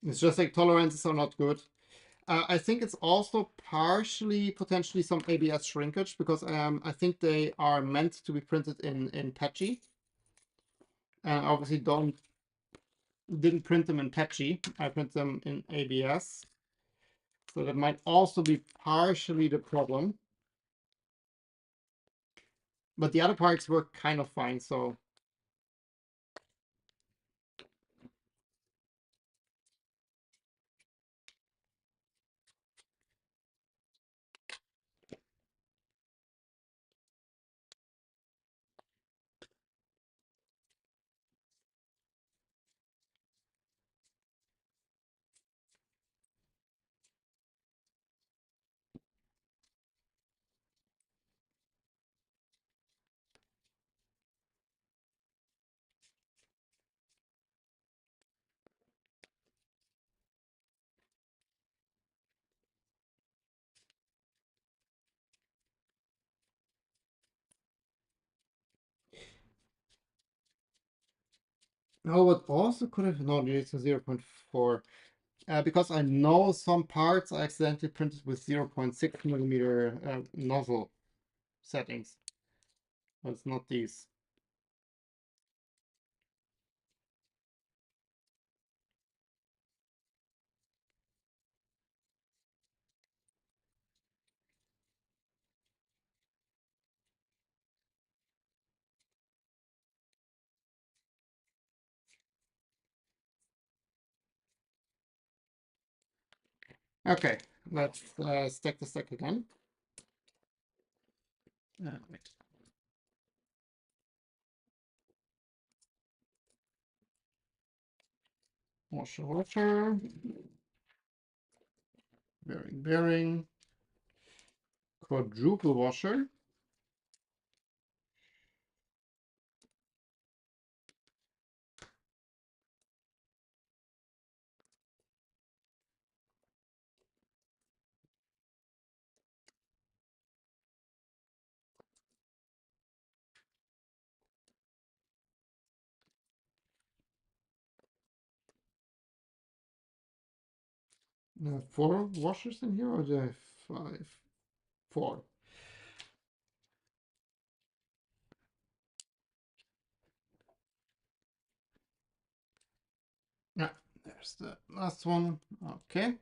Speaker 1: It's just like tolerances are not good. I think it's also partially potentially some ABS shrinkage because I think they are meant to be printed in patchy. And obviously didn't print them in patchy. I print them in ABS. So that might also be partially the problem. But the other parts work kind of fine, so oh, what also could have no, it's a 0.4. Because I know some parts I accidentally printed with 0.6 millimeter nozzle settings. But it's not these. Okay, let's stack the stack again. Wait. Washer, washer. Bearing, bearing. Quadruple washer. Four washers in here, or do I have five? Four. Yeah, there's the last one. Okay.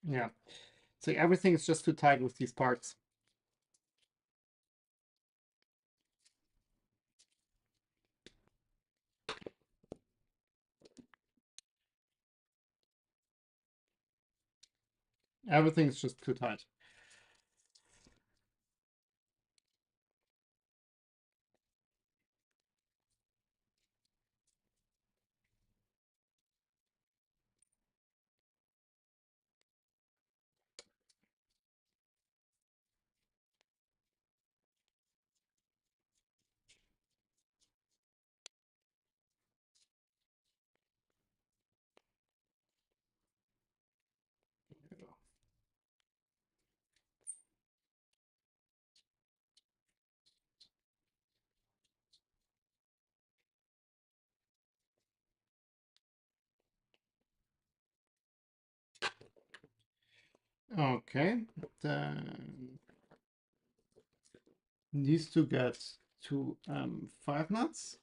Speaker 1: Yeah. So everything is just too tight with these parts. Everything is just too tight. Okay. Then these two get to 5 nuts.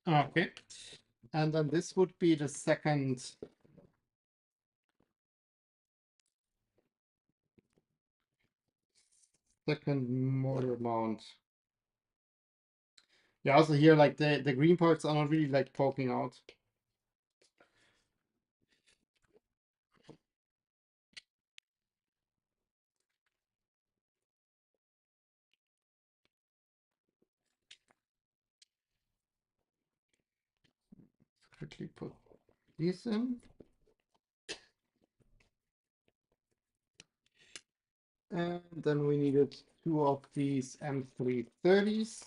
Speaker 1: Okay. And then this would be the second motor mount. Yeah, also here like the green parts are not really like poking out. Quickly put these in. And then we needed two of these M330s.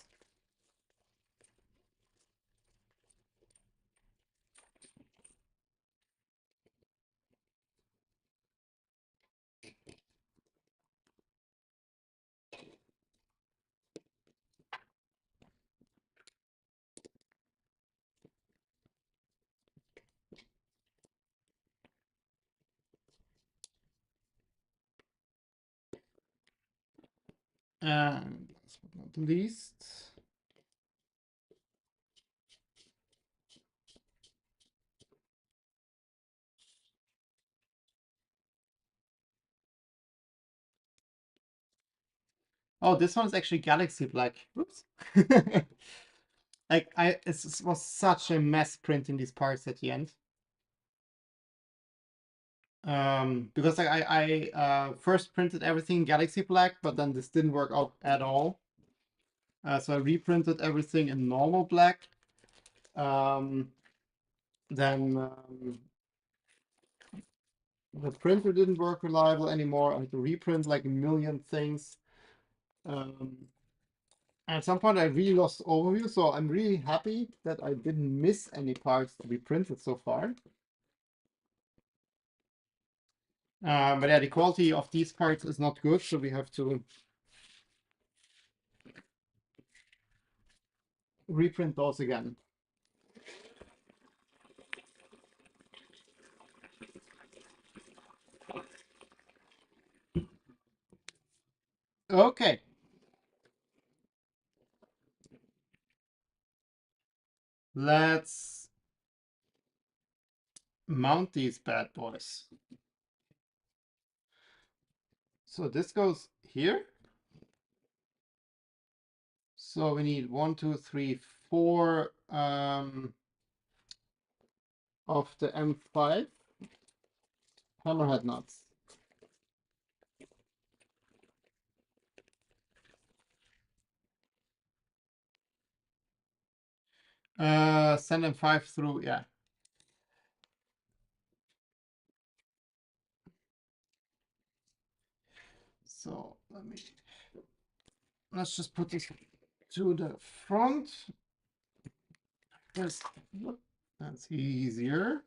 Speaker 1: And last but not least, oh, this one's actually Galaxy Black. Whoops. Like it was such a mess printing these parts at the end. Because like I first printed everything Galaxy Black, but then this didn't work out at all. So I reprinted everything in normal black. Then the printer didn't work reliable anymore. I had to reprint like a million things. At some point I really lost overview, so I'm really happy that I didn't miss any parts to be printed so far. But yeah, the quality of these parts is not good, so we have to reprint those again. Okay. Let's mount these bad boys. So this goes here. So we need 1, 2, 3, 4 of the M5 hammerhead nuts. Send M5 through, yeah. So let's just put this to the front. That's easier.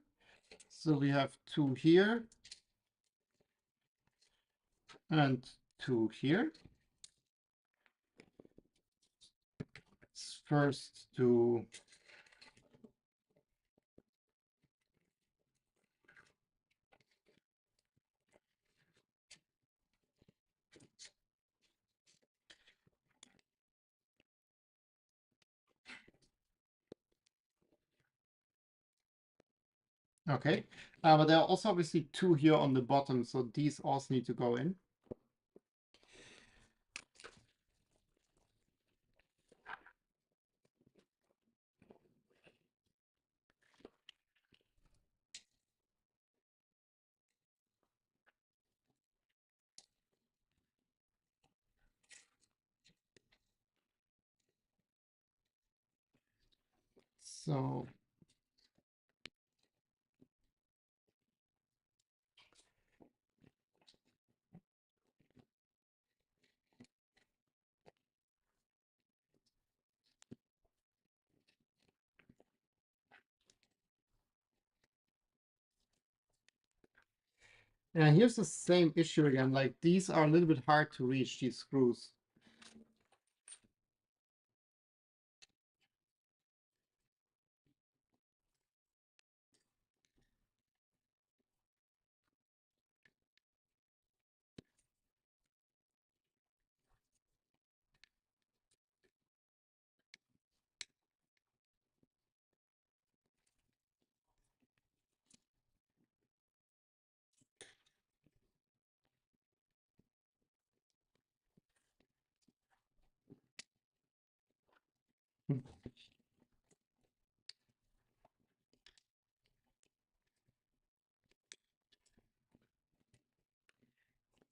Speaker 1: So we have 2 here and 2 here. Let's first do okay. But there are also obviously 2 here on the bottom, so these also need to go in. So yeah, here's the same issue again. Like these are a little bit hard to reach, these screws.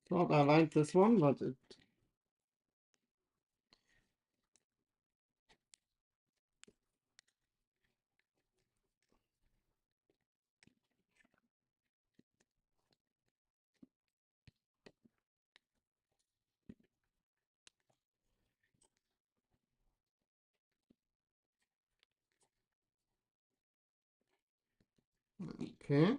Speaker 1: Thought I liked this one, but it okay.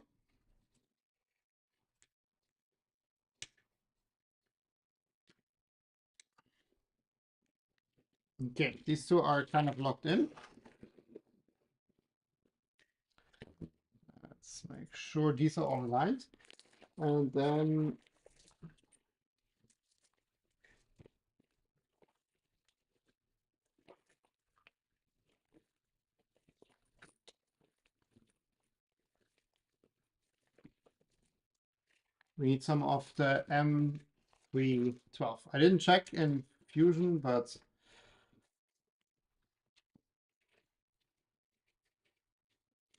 Speaker 1: Okay, these 2 are kind of locked in. Let's make sure these are all aligned. And then we need some of the M312. I didn't check in Fusion, but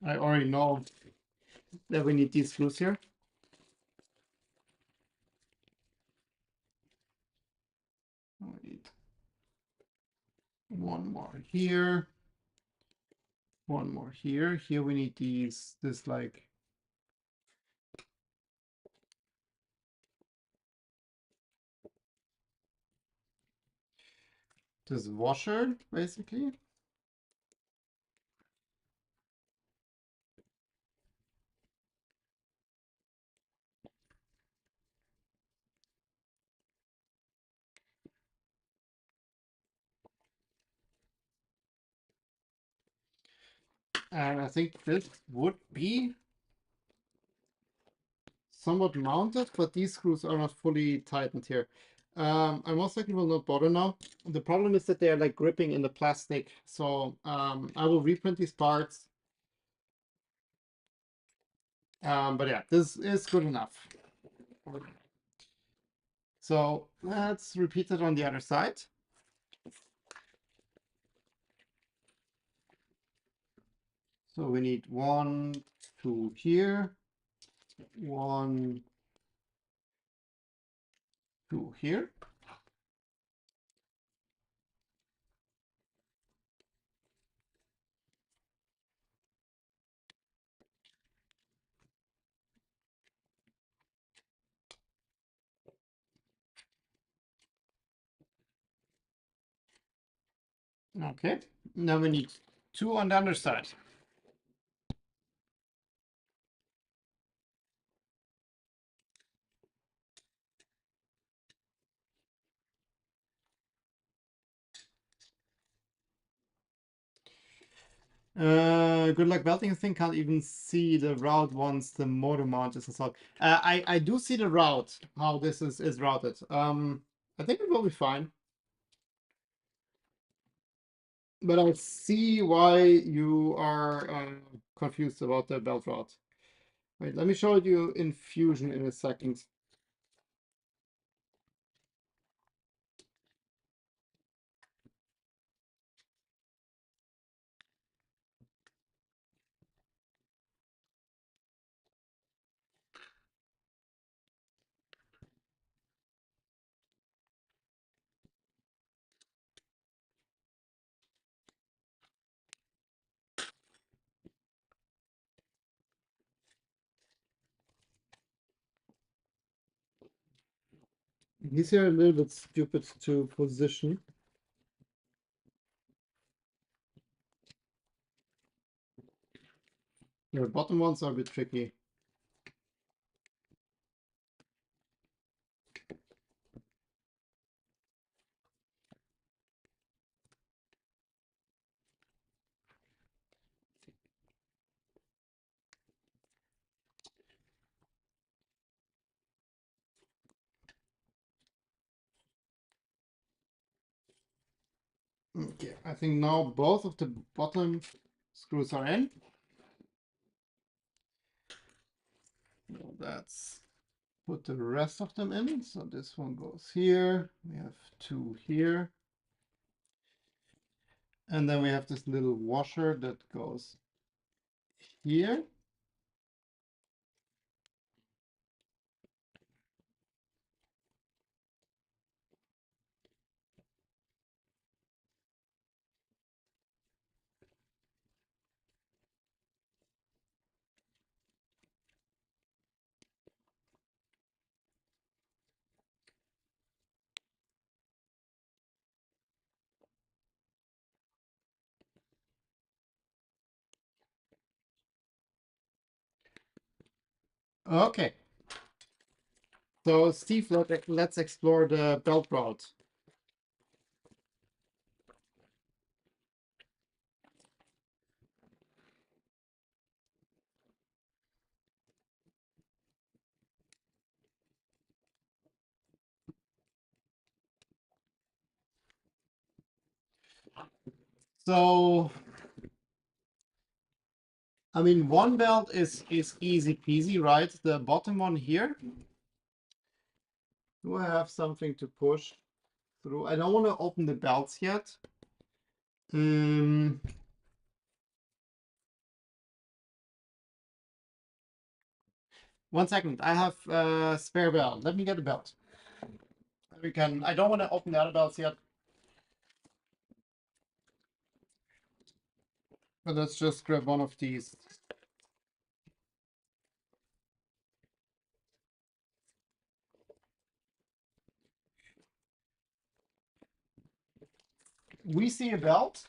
Speaker 1: I already know that we need these screws here. We need 1 more here, 1 more here. Here we need this like this washer, basically. And I think this would be somewhat mounted, but these screws are not fully tightened here. I most likely will not bother now. The problem is that they're like gripping in the plastic. So I will reprint these parts. But yeah, this is good enough. So let's repeat it on the other side. So we need 1, 2 here, 1, 2 here. Okay, now we need 2 on the other side. Good luck belting. I think can't even see the route once the motor mount is installed. I do see the route, how this is routed. I think it will be fine. But I see why you are confused about the belt route. Wait, let me show you in Fusion in a second. These are a little bit stupid to position. The bottom ones are a bit tricky. Okay, I think now both of the bottom screws are in. Let's put the rest of them in. So this one goes here. We have 2 here. And then we have this little washer that goes here. Okay. So Steve, let's explore the belt route. So, I mean, one belt is easy peasy, right? The bottom one here. Do I have something to push through? I don't want to open the belts yet. One second, I have a spare belt. Let me get a belt. We can. I don't want to open the other belts yet. But let's just grab one of these. We see a belt.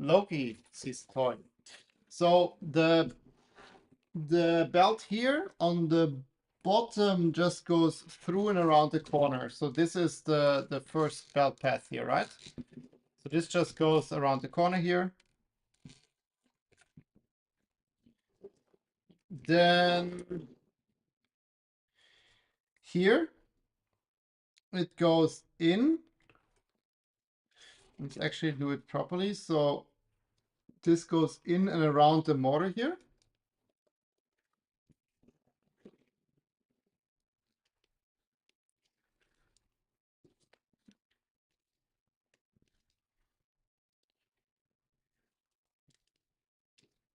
Speaker 1: Loki sees a toy. So the belt here on the bottom just goes through and around the corner. So this is the first belt path here, right? So this just goes around the corner here. Then here it goes in. Let's actually do it properly. So this goes in and around the motor here.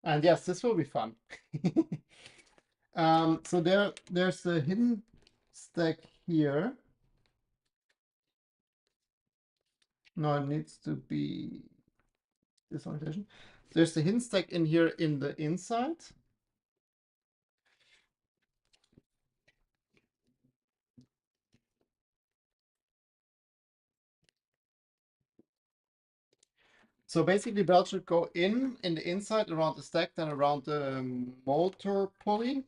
Speaker 1: And yes, this will be fun. So there's a hidden stack here. No, it needs to be this orientation. There's the hidden stack in here in the inside. So basically, belt should go in the inside around the stack, then around the motor pulley,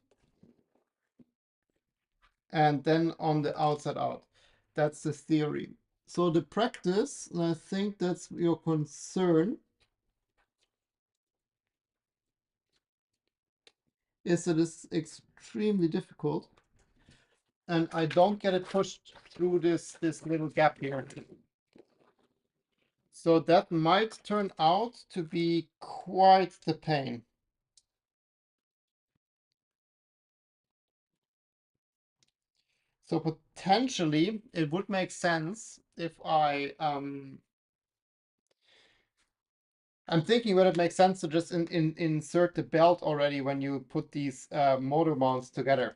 Speaker 1: and then on the outside out. That's the theory. So the practice, and I think that's your concern, is that it's extremely difficult, and I don't get it pushed through this little gap here. So that might turn out to be quite the pain. So potentially it would make sense if I'm thinking whether it makes sense to just insert the belt already when you put these motor mounts together.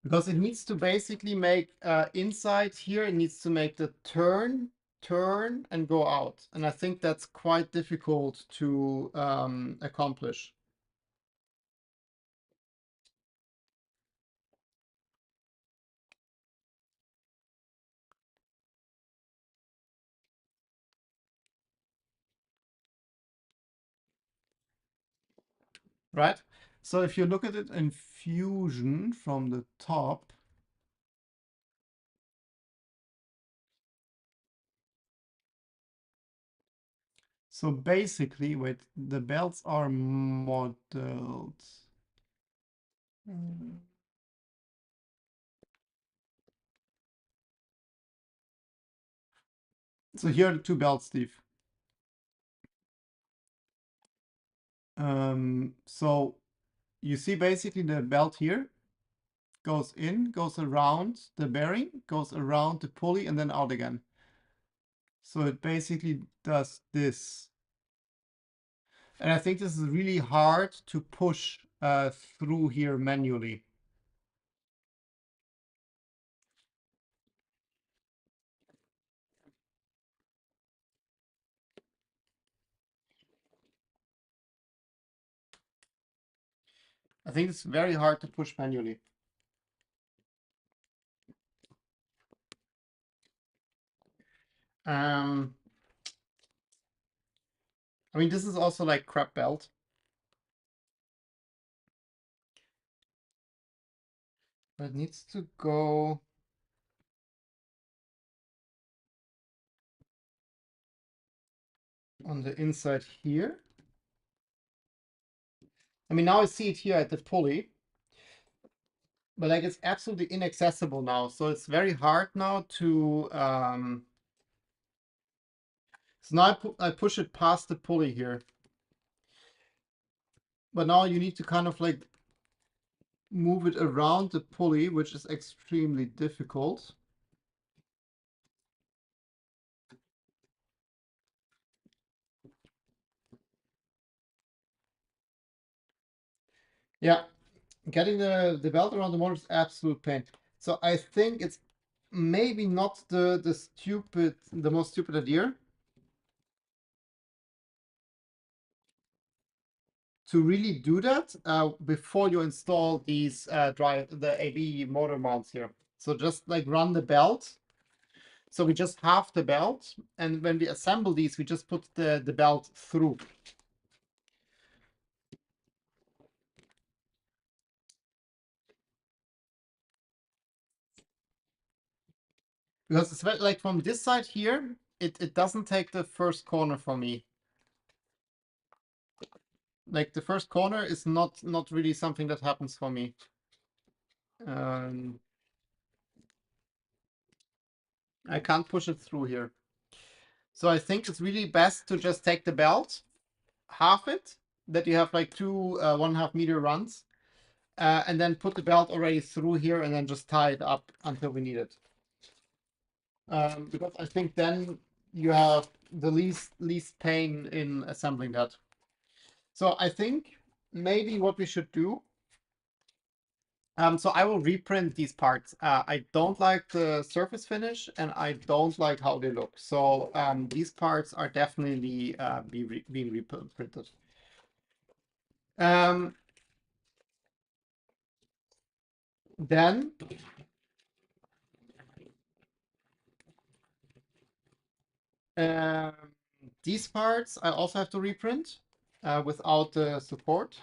Speaker 1: Because it needs to basically make inside here, it needs to make the turn, and go out. And I think that's quite difficult to accomplish. Right? So if you look at it in Fusion from the top, so basically, wait, the belts are modeled. So here are the two belts, Steve. So you see basically the belt here goes in, goes around the bearing, goes around the pulley, and then out again. So it basically does this. And I think this is really hard to push through here manually. I think it's very hard to push manually. I mean, this is also like crap belt. But it needs to go on the inside here. I mean, now I see it here at the pulley, but like it's absolutely inaccessible now. So it's very hard now to, so now I push it past the pulley here. But now you need to kind of like move it around the pulley, which is extremely difficult. Yeah, getting the belt around the motor is absolute pain. So I think it's maybe not the most stupid idea to really do that before you install these the AB motor mounts here. So just like run the belt. So we just have the belt, and when we assemble these, we just put the belt through. Because it's like from this side here, it doesn't take the first corner for me. Like the first corner is not really something that happens for me. I can't push it through here. So I think it's really best to just take the belt, half it, that you have like two 1.5 meter runs, and then put the belt already through here and then just tie it up until we need it. Because I think then you have the least pain in assembling that. So I think maybe what we should do. So I will reprint these parts. I don't like the surface finish, and I don't like how they look. So these parts are definitely being reprinted. Then um, these parts I also have to reprint without the support.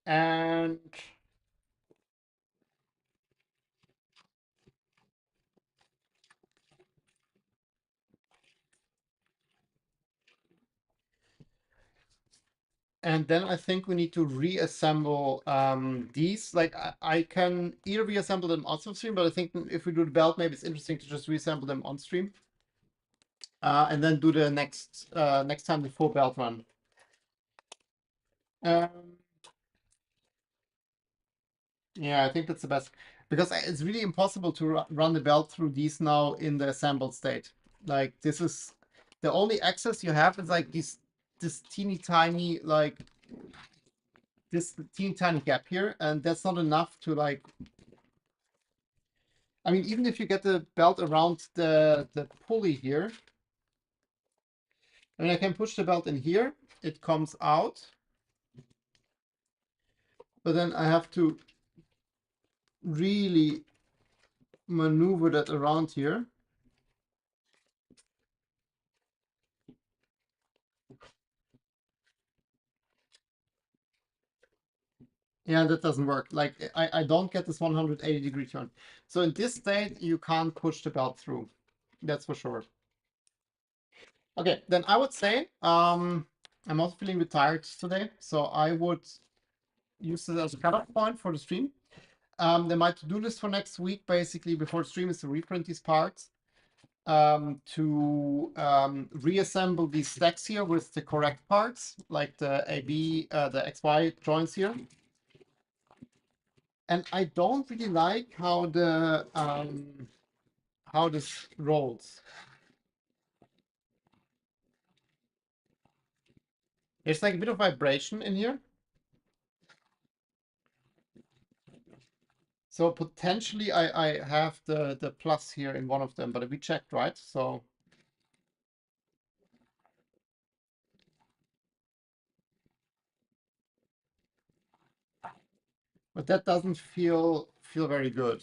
Speaker 1: And then I think we need to reassemble these. Like I can either reassemble them off stream, but I think if we do the belt, maybe it's interesting to just reassemble them on stream. And then do the next time the full belt run. Yeah, I think that's the best, because it's really impossible to run the belt through these now in the assembled state. Like this is the only access you have is like this teeny tiny gap here, and that's not enough to like. I mean, even if you get the belt around the pulley here, I mean, I can push the belt in here, it comes out, but then I have to really maneuver that around here. Yeah, that doesn't work. Like I don't get this 180-degree turn. So in this state, you can't push the belt through. That's for sure. Okay, then I would say I'm also feeling a bit tired today, so I would use this as a cutoff point for the stream. Then my to-do list for next week, basically before the stream, is to reprint these parts, to reassemble these stacks here with the correct parts, like the AB, the XY joints here. And I don't really like how this rolls. There's like a bit of vibration in here. So potentially I have the plus here in one of them, but we checked, right? So but that doesn't feel very good.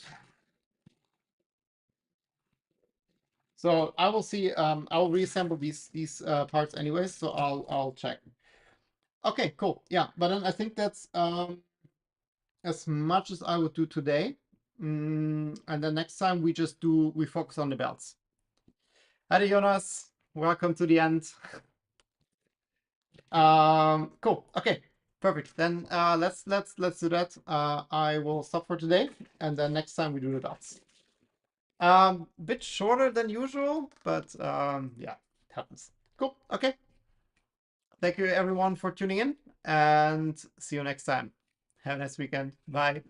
Speaker 1: So I will see. I will reassemble these parts anyways. So I'll check. Okay, cool. Yeah, but then I think that's as much as I would do today. And then next time we focus on the belts. Hi, Jonas. Welcome to the end. Cool. Okay, perfect. Then let's do that. I will stop for today, and then next time we do the dots. Bit shorter than usual, but yeah, it happens. Cool. Okay. Thank you everyone for tuning in, and see you next time. Have a nice weekend. Bye.